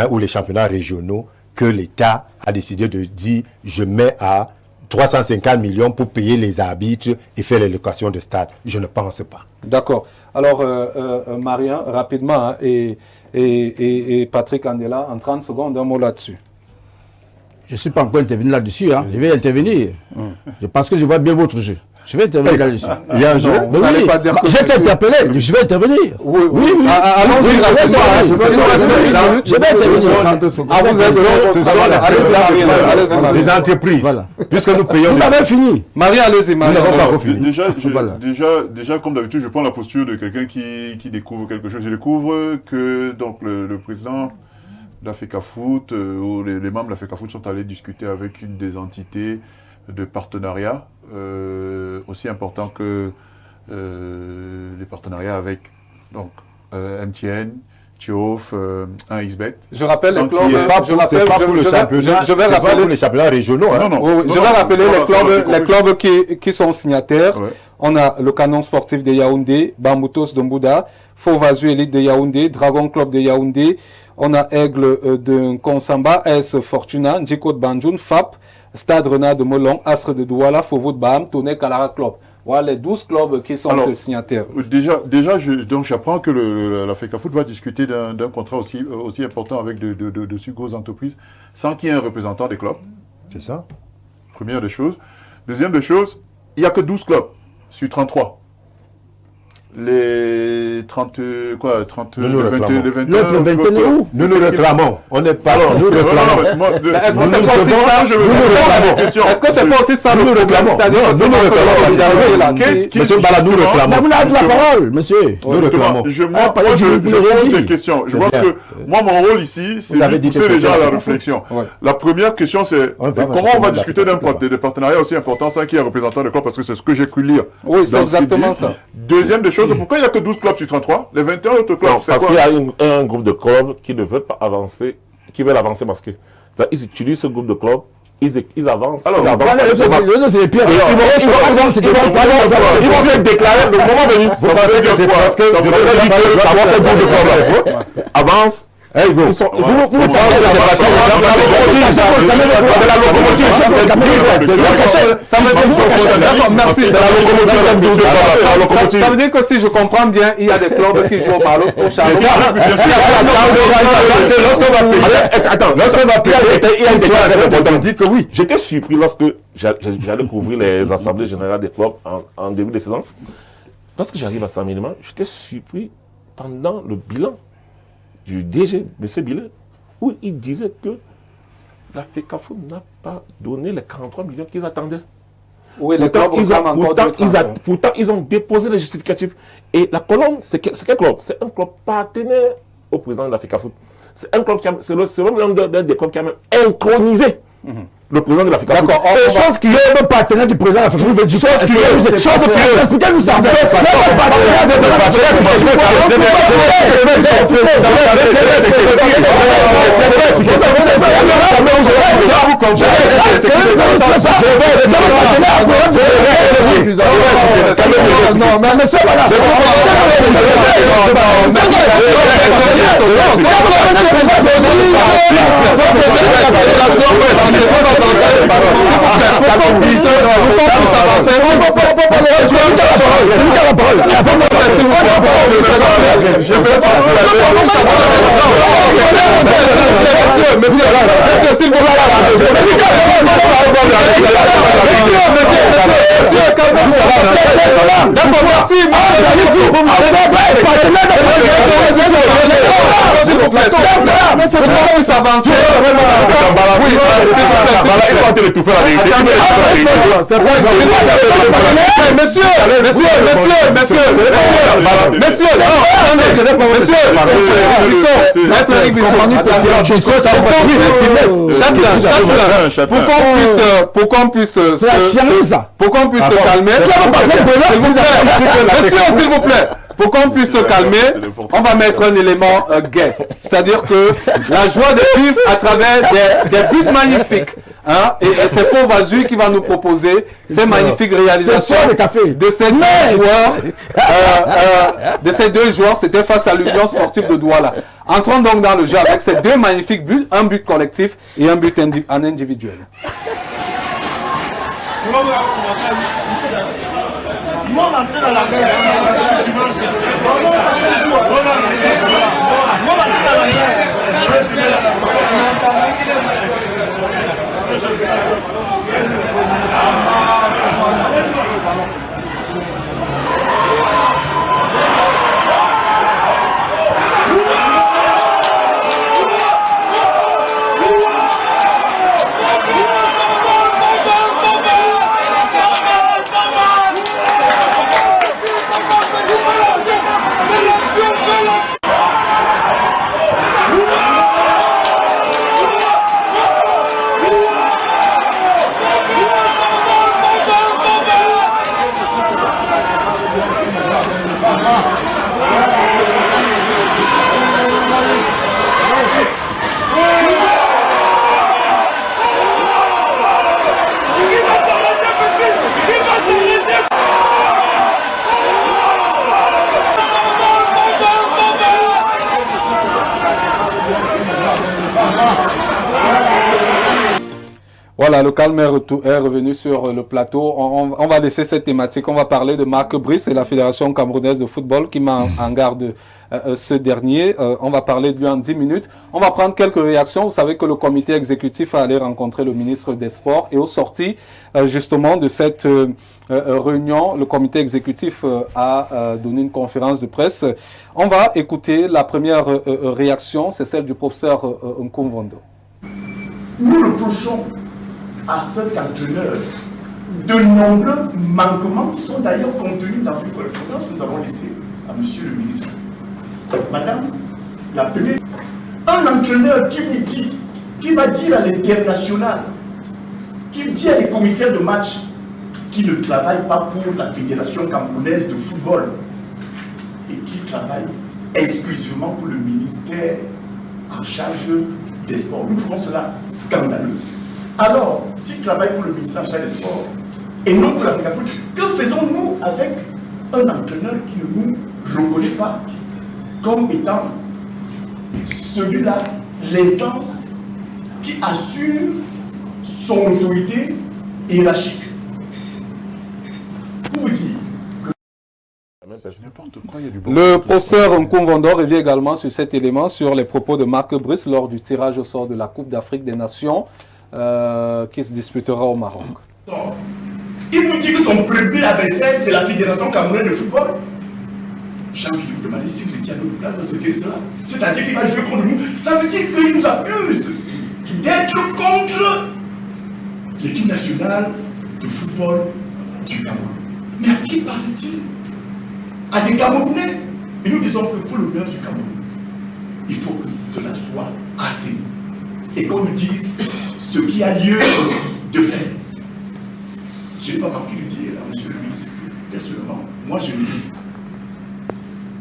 ou les championnats régionaux que l'État a décidé de dire, je mets à 350 millions pour payer les arbitres et faire les locations de stade? Je ne pense pas. D'accord. Alors, Marien, rapidement, et Patrick Andela, en 30 secondes, un mot là-dessus. Je ne suis pas encore intervenu là-dessus. Je vais intervenir. Parce que je vois bien votre jeu. Je vais intervenir là-dessus. Il y a un jeu. Oui, j'ai été interpellé. Je vais intervenir. Oui. Allons-y. Je vais intervenir. Les entreprises. Voilà. Puisque nous payons. Vous avez fini. Marie, allez-y. Nous n'avons pas fini. Déjà, comme d'habitude, je prends la posture de quelqu'un qui découvre quelque chose. Je découvre que donc, le président de la FECAFOOT ou les membres de la FECAFOOT sont allés discuter avec une des entités de partenariats, aussi importants que les partenariats avec donc, MTN, Tiof, 1xBet. Je rappelle les clubs. Je vais rappeler les championnats régionaux. Je vais rappeler les clubs qui sont signataires. Ouais. On a le Canon Sportif de Yaoundé, Bamboutos de Mbouda, Fauvazu Elite de Yaoundé, Dragon Club de Yaoundé. On a Aigle de Konsamba, AS Fortuna, Ndjiko de Banjoun, FAP, Stade Renard de Molon, Astre de Douala, Fauveau de Baham, Tonné Kalara Club. Voilà les 12 clubs qui sont signataires. Déjà j'apprends que la FECAFOOT va discuter d'un contrat aussi important avec de si grosses entreprises sans qu'il y ait un représentant des clubs. C'est ça. Première des choses. Deuxième des choses, il n'y a que 12 clubs sur 33. Les 30, quoi, 30, nous nous les 21, réclamons. les 21, L'autre 21 est où? Nous nous réclamons. On n'est pas là. Nous réclamons. Est-ce que c'est pas aussi ça? Est-ce que c'est pas aussi ça? Nous nous réclamons. Nous nous réclamons. Monsieur Bala, nous réclamons. Vous avez la parole, monsieur. Nous réclamons. Je pose des questions. Je vois que moi, mon rôle ici, c'est de pousser les gens à la réflexion. La première question, c'est comment on va discuter d'un partenariat aussi important sans qu'il y ait un représentant de club, parce que c'est ce que j'ai cru lire. Oui, c'est exactement ça. Deuxième des choses, pourquoi il n'y a que 12 clubs sur 33? Les 21 autres clubs, c'est parce quoi? qu'il y a un groupe de clubs qui ne veulent pas avancer, qui veulent avancer masqué. Ils utilisent ce groupe de clubs, ils avancent. Alors, ils avancent. C'est les pires. Ils vont se déclarer le moment venu. Vous pensez que c'est parce que ce groupe de clubs avance. Hey, go. Vous parlez de la locomotive. Ça veut dire que si je comprends bien, il y a des clubs qui jouent au ballon au charbon. C'est ça. Lorsqu'on va appeler, on dit que oui. J'étais surpris lorsque j'allais couvrir les assemblées générales des clubs en début de saison. Lorsque j'arrive à Saint-Ménéman, j'étais surpris pendant le bilan du DG, M. Billet, où il disait que la FECAFOOT n'a pas donné les 43 millions qu'ils attendaient. Oui, pourtant, ils ont déposé les justificatifs. Et la colonne, c'est quel club? C'est un club partenaire au président de la FECAFOOT. C'est un club c'est l'un des clubs qui a même intronisé le président de la FECAFOOT. D'accord. Chose qui est un partenaire du président de la FECAFOOT. Expliquez-nous ça. Non, mais monsieur, voilà. pour qu'on puisse se calmer, s'il vous plaît, pour qu'on puisse se calmer, on va mettre un élément gay. C'est-à-dire que la joie de vivre à travers des buts magnifiques. Hein, et c'est Fauvazu qui va nous proposer ces magnifiques réalisations de ces deux joueurs. C'était face à l'Union sportive de Douala. Entrons donc dans le jeu avec ces deux magnifiques buts, un but collectif et un but en individuel. Voilà, le calme est revenu sur le plateau. On va laisser cette thématique. On va parler de Marc Brice et la Fédération camerounaise de football qui met en garde ce dernier. On va parler de lui en 10 minutes. On va prendre quelques réactions. Vous savez que le comité exécutif a allé rencontrer le ministre des Sports et au sorti justement de cette réunion, le comité exécutif a donné une conférence de presse. On va écouter la première réaction, c'est celle du professeur Nkumvondo. Nous reprochons à cet entraîneur de nombreux manquements qui sont d'ailleurs contenus dans une correspondance que nous avons laissée à monsieur le ministre. Madame, la première, un entraîneur qui vous dit, qui va dire à l'international, qui dit à les commissaires de match qui ne travaillent pas pour la Fédération camerounaise de football et qui travaillent exclusivement pour le ministère en charge des sports. Nous trouvons cela scandaleux. Alors, s'il travaille pour le ministère en charge des sports et non pour la Fédération, que faisons-nous avec un entraîneur qui ne nous reconnaît pas comme étant celui-là, l'instance qui assure son autorité hiérarchique? Pour vous dire le professeur Nkumvondo revient également sur cet élément, sur les propos de Marc Brice lors du tirage au sort de la Coupe d'Afrique des Nations qui se disputera au Maroc. Il vous dit que son premier adversaire, c'est la Fédération camerounaise de football. J'ai envie de vous demander si vous étiez à notre place, c'était cela. C'est-à-dire qu'il va jouer contre nous. Ça veut dire qu'il nous accuse d'être contre l'équipe nationale de football du Cameroun. Mais à qui parle-t-il? À des Camerounais. Et nous disons que pour l'honneur du Cameroun, il faut que cela soit assez. Et qu'on nous dise ce qui a lieu de faire. Je n'ai pas manqué de dire à monsieur le ministre, personnellement, moi je le dis.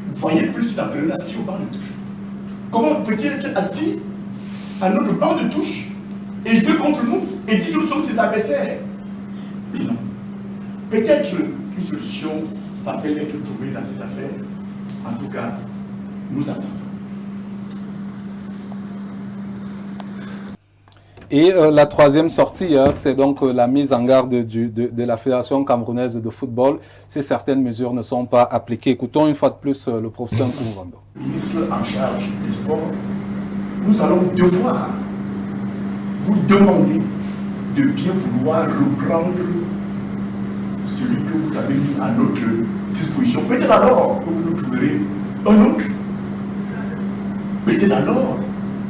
Vous voyez plus d'entraîneurs assis au banc de touche. Comment peut-il être assis à notre banc de touche et jouer contre nous et dire que nous sommes ses adversaires? Non. Peut-être une solution va-t-elle être trouvée dans cette affaire. En tout cas, nous attendons. Et la troisième sortie, c'est donc la mise en garde de la Fédération camerounaise de football si certaines mesures ne sont pas appliquées. Écoutons une fois de plus le professeur Nkumvondo. Ministre en charge des sports, nous allons devoir vous demander de bien vouloir reprendre celui que vous avez mis à notre disposition. Peut-être alors que vous nous trouverez un autre. Peut-être alors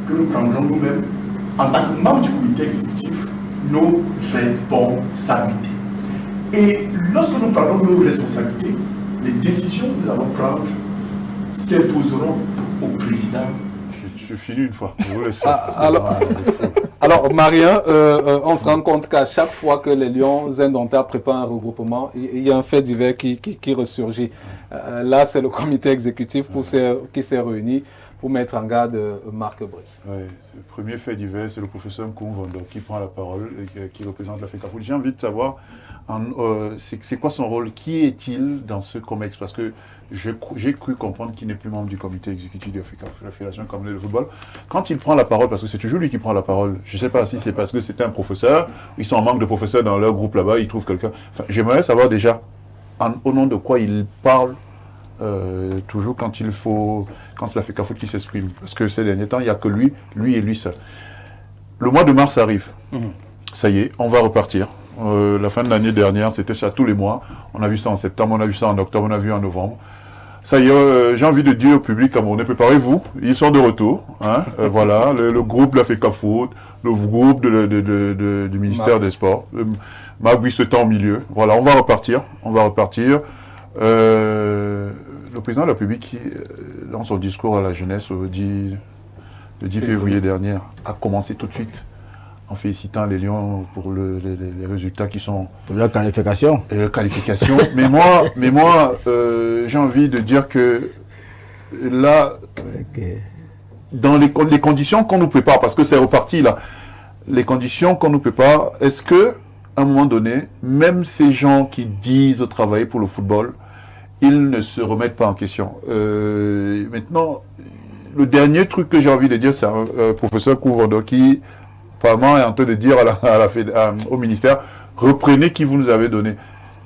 que nous prendrons nous-mêmes, en tant que membres du comité exécutif, nos responsabilités. Et lorsque nous prendrons nos responsabilités, les décisions que nous allons prendre s'imposeront au président. Je finis une fois. Je vous laisse alors Marien, on se rend compte qu'à chaque fois que les Lions indomptables préparent un regroupement, il y a un fait divers qui ressurgit. Là, c'est le comité exécutif qui s'est réuni pour mettre en garde Marc Brice. Oui, le premier fait divers, c'est le professeur Nkumvondo qui prend la parole et qui représente la FECAFOOT. J'ai envie de savoir, c'est quoi son rôle? Qui est-il dans ce COMEX? Parce que j'ai cru comprendre qu'il n'est plus membre du comité exécutif de la Fédération camerounaise de football. Quand il prend la parole, parce que c'est toujours lui qui prend la parole, je ne sais pas si c'est parce que c'était un professeur, ils sont en manque de professeurs dans leur groupe là-bas, ils trouvent quelqu'un. Enfin, j'aimerais savoir déjà au nom de quoi il parle toujours quand c'est la FECAFOOT qui s'exprime. Parce que ces derniers temps, il n'y a que lui et lui seul. Le mois de mars arrive. Ça y est, on va repartir. La fin de l'année dernière, c'était ça tous les mois. On a vu ça en septembre, on a vu ça en octobre, on a vu en novembre. Ça y est, j'ai envie de dire au public camerounais, préparez-vous, ils sont de retour. Hein, voilà, le groupe de la FECAFOOT, le groupe du ministère des Sports. Marc Brice est en milieu. Voilà, on va repartir. Le président de la République, dans son discours à la jeunesse le 10 février dernier, a commencé tout de suite en félicitant les Lions pour les résultats qui sont... Pour leur qualification. Et leur qualification. mais moi j'ai envie de dire que là, dans les conditions qu'on nous prépare, parce que c'est reparti là, les conditions qu'on nous prépare, est-ce que à un moment donné, même ces gens qui disent travailler pour le football, ils ne se remettent pas en question. Maintenant, le dernier truc que j'ai envie de dire, c'est un professeur Nkumvondo qui Parlement est en train de dire au ministère, reprenez qui vous nous avez donné.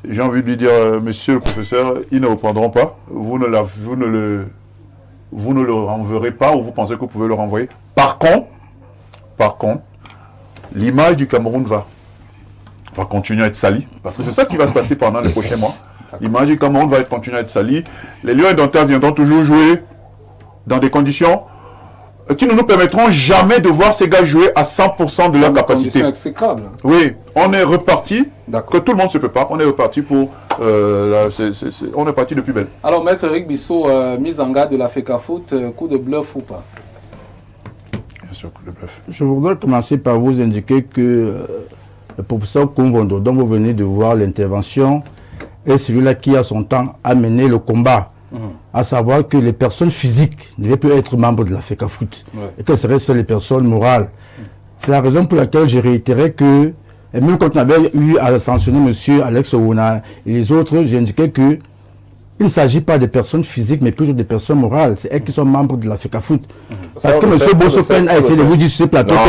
J'ai envie de lui dire, monsieur le professeur, ils ne reprendront pas. Vous ne le renverrez pas ou vous pensez que vous pouvez le renvoyer. Par contre, l'image du Cameroun va continuer à être salie. Parce que c'est ça qui va se passer pendant les prochains mois. L'image du Cameroun va continuer à être salie. Les Lions indomptables viendront toujours jouer dans des conditions qui ne nous permettront jamais de voir ces gars jouer à 100% de leur capacité. Exécrable. Oui, on est reparti, que tout le monde se prépare, on est reparti pour... on est parti de plus belle. Alors, Maître Eric Bissot, mise en garde de la FECAFOOT, coup de bluff ou pas? Bien sûr, coup de bluff. Je voudrais commencer par vous indiquer que le professeur Koumvondo, dont vous venez de voir l'intervention, est celui-là qui, à son temps, a mené le combat. À savoir que les personnes physiques ne devaient plus être membres de la FECAFOOT et que ce seraient seules les personnes morales. C'est la raison pour laquelle j'ai réitéré que, et même quand on avait eu à sanctionner M. Alex Ouna et les autres, j'ai indiqué que il ne s'agit pas de personnes physiques, mais plutôt des personnes morales. C'est elles qui sont membres de la FECAFOOT. Parce que M. Bossopen a essayé de vous dire sur ce plateau que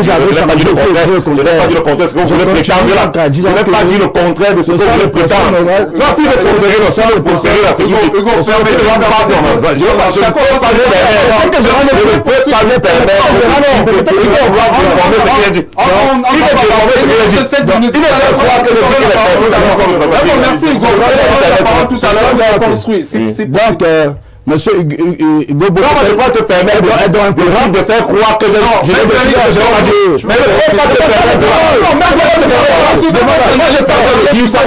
j'avais changé le contraire. Je n'ai pas dit le contraire, ce que vous voulez prétendre là. Je n'ai pas dit le contraire de ce que vous voulez prétendre. Non, si vous prospérez le sol, pour prospérer la sécurité. Je ne peux pas parler pervers. Je ne peux parler pervers. On va informer ce qu'il a dit. Il va informer ce qu'il a dit. Il va savoir que le truc est la Merci, tout à l'heure. Construit. Donc, monsieur Hugo Bosso, non, je ne peux pas te permettre de faire croire que je l'ai dit. Mais ne peux pas te permettre. Moi, je sais que je dis ça,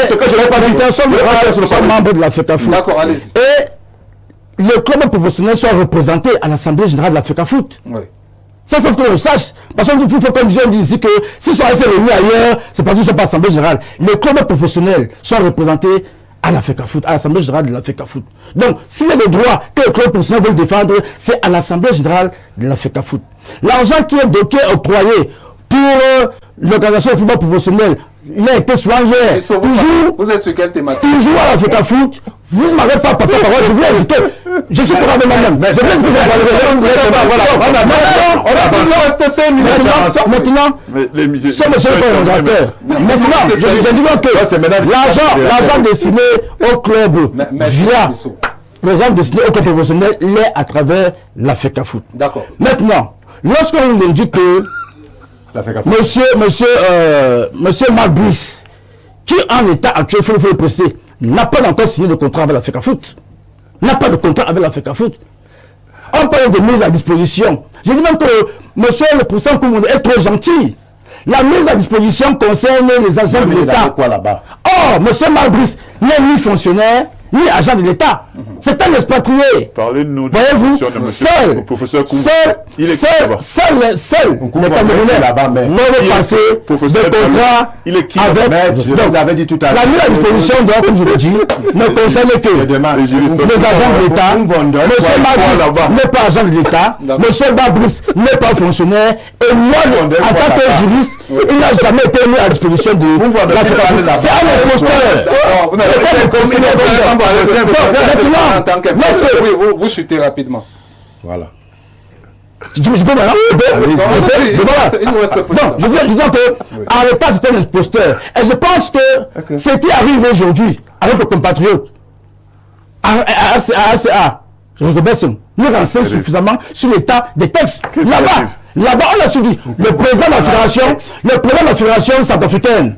ce que je n'ai pas dit. Personne sont membres de la FECAFOOT. D'accord, allez-y. Et le club professionnel soit représenté à l'Assemblée générale de la FECAFOOT. Oui. Ça, il faut que l'on sache. Parce qu'il faut comme je dis ici que s'ils sont restés réunis ailleurs, c'est parce qu'ils ne sont pas à l'Assemblée générale. Les clubs professionnels sont représentés à la FECAFOOT, à l'Assemblée générale de la FECAFOOT. Donc, s'il y a des droits que le club professionnel veut défendre, c'est à l'Assemblée générale de la FECAFOOT. L'argent qui est doté, octroyé pour l'organisation de football professionnel, il a été souvent hier. Toujours, vous êtes sur quelle thématique? Toujours à la FECAFOOT. Vous ne m'avez pas passé la parole, je vous l'ai indiqué. Je suis pour la même. Je viens de vous maintenant, c'est monsieur le coordinateur. Maintenant, je dis que l'argent destiné au club via l'argent destiné au club professionnel l'est à travers la FECAFOOT. D'accord. Maintenant, lorsqu'on vous indique que monsieur Marc Brice, qui en état actuel, il faut le préciser, n'a pas encore signé de contrat avec la FECAFOOT. N'a pas de contrat avec la FECAFOOT. On parle de mise à disposition. Je dis même que monsieur le président Koumoundou est trop gentil. La mise à disposition concerne les agents de l'État. Or, monsieur Marc Brice n'est ni fonctionnaire, ni agent de l'État. C'est un expatrié. Parlez-nous de voyez-vous, seul, les Camerounais peuvent passer de contrat avec. Vous avez dit tout à l'heure. La mise à disposition, comme je le dis, ne concerne que les agents de l'État. Monsieur Marc n'est pas agent de l'État. Monsieur Marc n'est pas fonctionnaire. Et moi, en tant que juriste, il n'a jamais été mis à disposition de la FECAFOOT. C'est un imposteur. C'est un imposteur. Maintenant, vous chutez rapidement. Voilà. Je peux maintenant. Non, je dis que en l'état c'est un imposteur. Et je pense que ce qui arrive aujourd'hui avec nos compatriotes à RCA, je reconnaisse, nous renseigne suffisamment sur l'état des textes. Là-bas, on a suivi le président de la fédération centrafricaine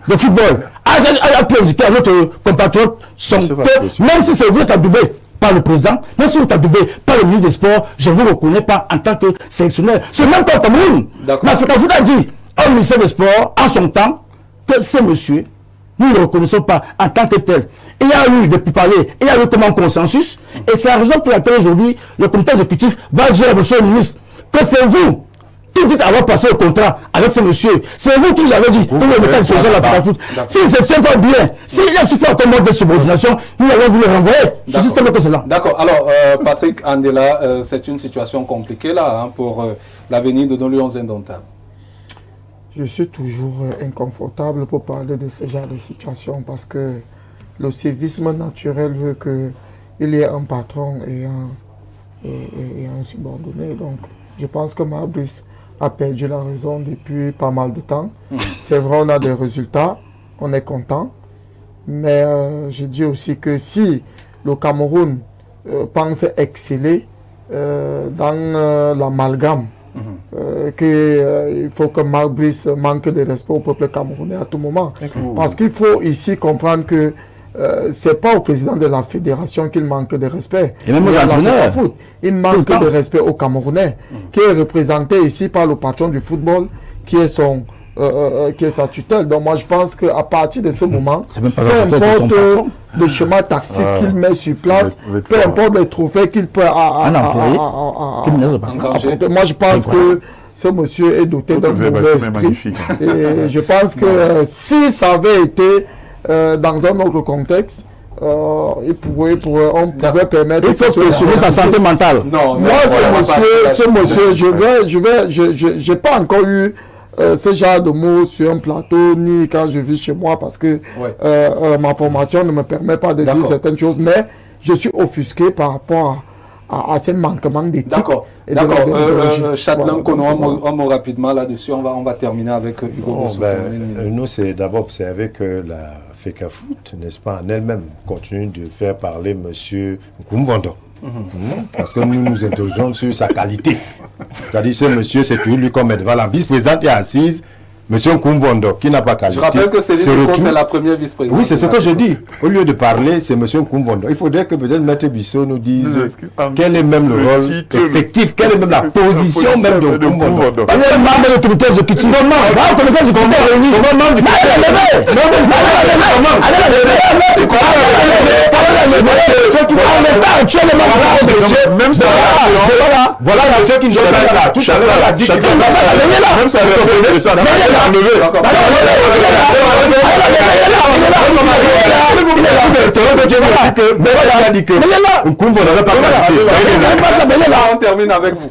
de football a pu indiquer à notre compatriote que même si c'est vous qui êtes adoubé par le président, même si vous êtes adoubé par le ministre des Sports, je ne vous reconnais pas en tant que sélectionneur. C'est même pas au Cameroun. La FECAFOOT a dit au ministère des Sports, en son temps, que ce monsieur, nous ne le reconnaissons pas en tant que tel. Il y a eu, depuis parler, il y a eu comme un consensus, et c'est la raison pour laquelle aujourd'hui, le comité exécutif va dire à monsieur le ministre que c'est vous qui dites avoir passé le contrat avec ce monsieur. C'est vous qui l'avez dit. Vous le mettez à disposition de la FECAFOOT. S'il ne se tient pas bien, s'il a suffi encore mode de subordination, nous allons vous le renvoyer. C'est juste que cela. D'accord. Alors, Patrick Andela, c'est une situation compliquée là pour l'avenir de nos Lions indomptables. Je suis toujours inconfortable pour parler de ce genre de situation parce que le civisme naturel veut qu'il y ait un patron et un subordonné. Donc, je pense que Marc Brice a perdu la raison depuis pas mal de temps. C'est vrai, on a des résultats, on est content. Mais je dis aussi que si le Cameroun pense exceller dans l'amalgame, qu'il faut que Marc Brice manque de respect au peuple camerounais à tout moment. Parce qu'il faut ici comprendre que c'est pas au président de la fédération qu'il manque de respect. Et même aux entraîneurs. Il manque de respect au Camerounais, qui est représenté ici par le patron du football, qui est son qui est sa tutelle. Donc moi je pense qu'à partir de ce moment, peu importe le schéma tactique qu'il met sur place, peu importe les trophées qu'il peut apporter, moi je pense que ce monsieur est doté d'un mauvais esprit. Et je pense que si ça avait été dans un autre contexte, on pouvait permettre. Il faut questionner sa santé mentale. Non, moi, ce monsieur, j'ai pas encore eu ce genre de mots sur un plateau, ni quand je vis chez moi, parce que ma formation ne me permet pas de dire certaines choses, mais je suis offusqué par rapport à ce manquement d'éthique. D'accord. Châtelain, un mot rapidement là-dessus, on va terminer avec Hugo. Nous, c'est d'abord observer que la FECAFOOT, n'est-ce pas, en elle-même, continue de faire parler M. Nkoumvondo. Parce que nous nous interrogeons sur sa qualité. C'est-à-dire, ce monsieur, c'est toujours lui comme devant la vice-présidente est assise, M. Nkoumvondo, qui n'a pas qualité. Je rappelle que c'est la première vice-présidente. Oui, c'est ce que je dis. Au lieu de parler, c'est M. Nkoumvondo. Il faudrait que peut-être Maître Bissot nous dise quel est même le rôle effectif, quelle est même la position même de Nkoumvondo. Parce que le membre de l'autorité exécutive, le membre du comité réuni, le membre du même ça, voilà ceux qui ne sont pas là. Tout à l'heure, elle a dit qu'il même ça, on termine avec vous.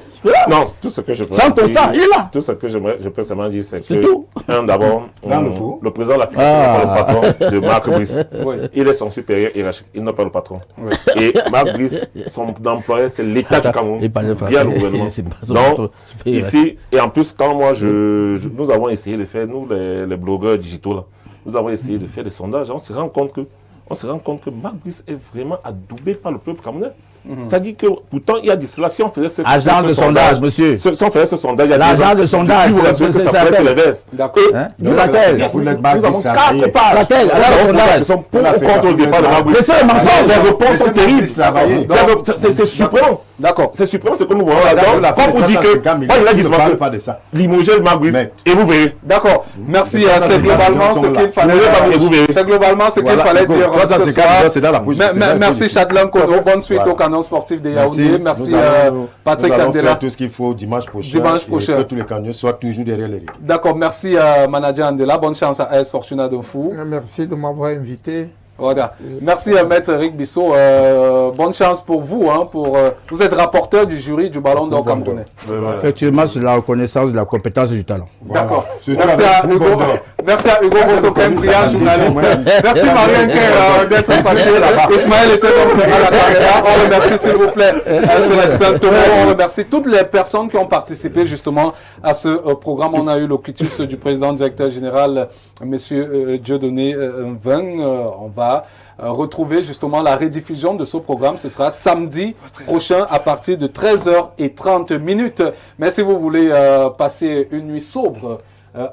Non, tout ce que je peux tout ce que je peux seulement dire, c'est que d'abord, le président de la FIFA n'est pas le patron de Marc Brice. Il est son supérieur hiérarchique, il n'est pas le patron. Et Marc Brice, son employé, c'est l'État du Cameroun via le gouvernement. Donc, ici, et en plus, quand moi, nous avons essayé de faire, nous, les blogueurs digitaux, là, nous avons essayé de faire des sondages, on se rend compte que Marc Brice est vraiment adoubé par le peuple camerounais. C'est-à-dire que pourtant il y a du cela. Si on faisait ce agent de sondage, monsieur. Si on faisait ce sondage, il y a l'agent de sondage, d'accord. Nous appelle. Nous avons 4 pages. Appelle. Ils sont pour ou contre le départ de Marc Brice. Mais c'est le mensonge. Les réponses sont terribles. C'est surprenant. D'accord. C'est surprenant ce que nous voyons là-dedans. Quand vous dites que moi je l'ai dit pas de ça. Limogé Marc Brice et vous verrez. D'accord. Merci. C'est globalement ce qu'il fallait. C'est globalement ce qu'il fallait dire ce soir. Merci Châtelain Kono. Bonne suite au canon sportif de Yaoundé. Merci Patrick Andela. Nous allons faire tout ce qu'il faut dimanche prochain. Et que tous les canons soient toujours derrière les lignes. D'accord. Merci manager Andela. Bonne chance à AS Fortuna de Fou. Merci de m'avoir invité. Voilà. Merci Maître Eric Bissot. Bonne chance pour vous. Vous êtes rapporteur du jury du Ballon d'Or camerounais. Effectivement, c'est la reconnaissance de la compétence et du talent. D'accord. Merci à Hugo Bossokem, brillant journaliste. Merci Marien d'être passé. Ismaël était donc à la caméra. On remercie s'il vous plaît Célestin Thoreau. On remercie toutes les personnes qui ont participé justement à ce programme. On a eu le quitus du président directeur général, Monsieur Dieudonné Veng. On va retrouver justement la rediffusion de ce programme. Ce sera samedi prochain à partir de 13h30. Mais si vous voulez passer une nuit sobre,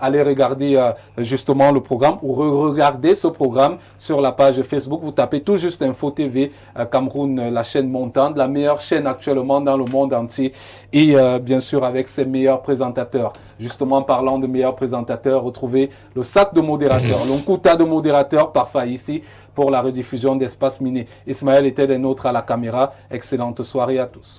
allez regarder justement le programme ou regarder ce programme sur la page Facebook. Vous tapez tout juste Info TV Cameroun, la chaîne montante, la meilleure chaîne actuellement dans le monde entier et bien sûr avec ses meilleurs présentateurs. Justement, parlant de meilleurs présentateurs, retrouvez le sac de modérateurs, l'Onkuta de modérateurs parfait ici pour la rediffusion d'Espace Miné. Ismaël était des nôtres à la caméra. Excellente soirée à tous.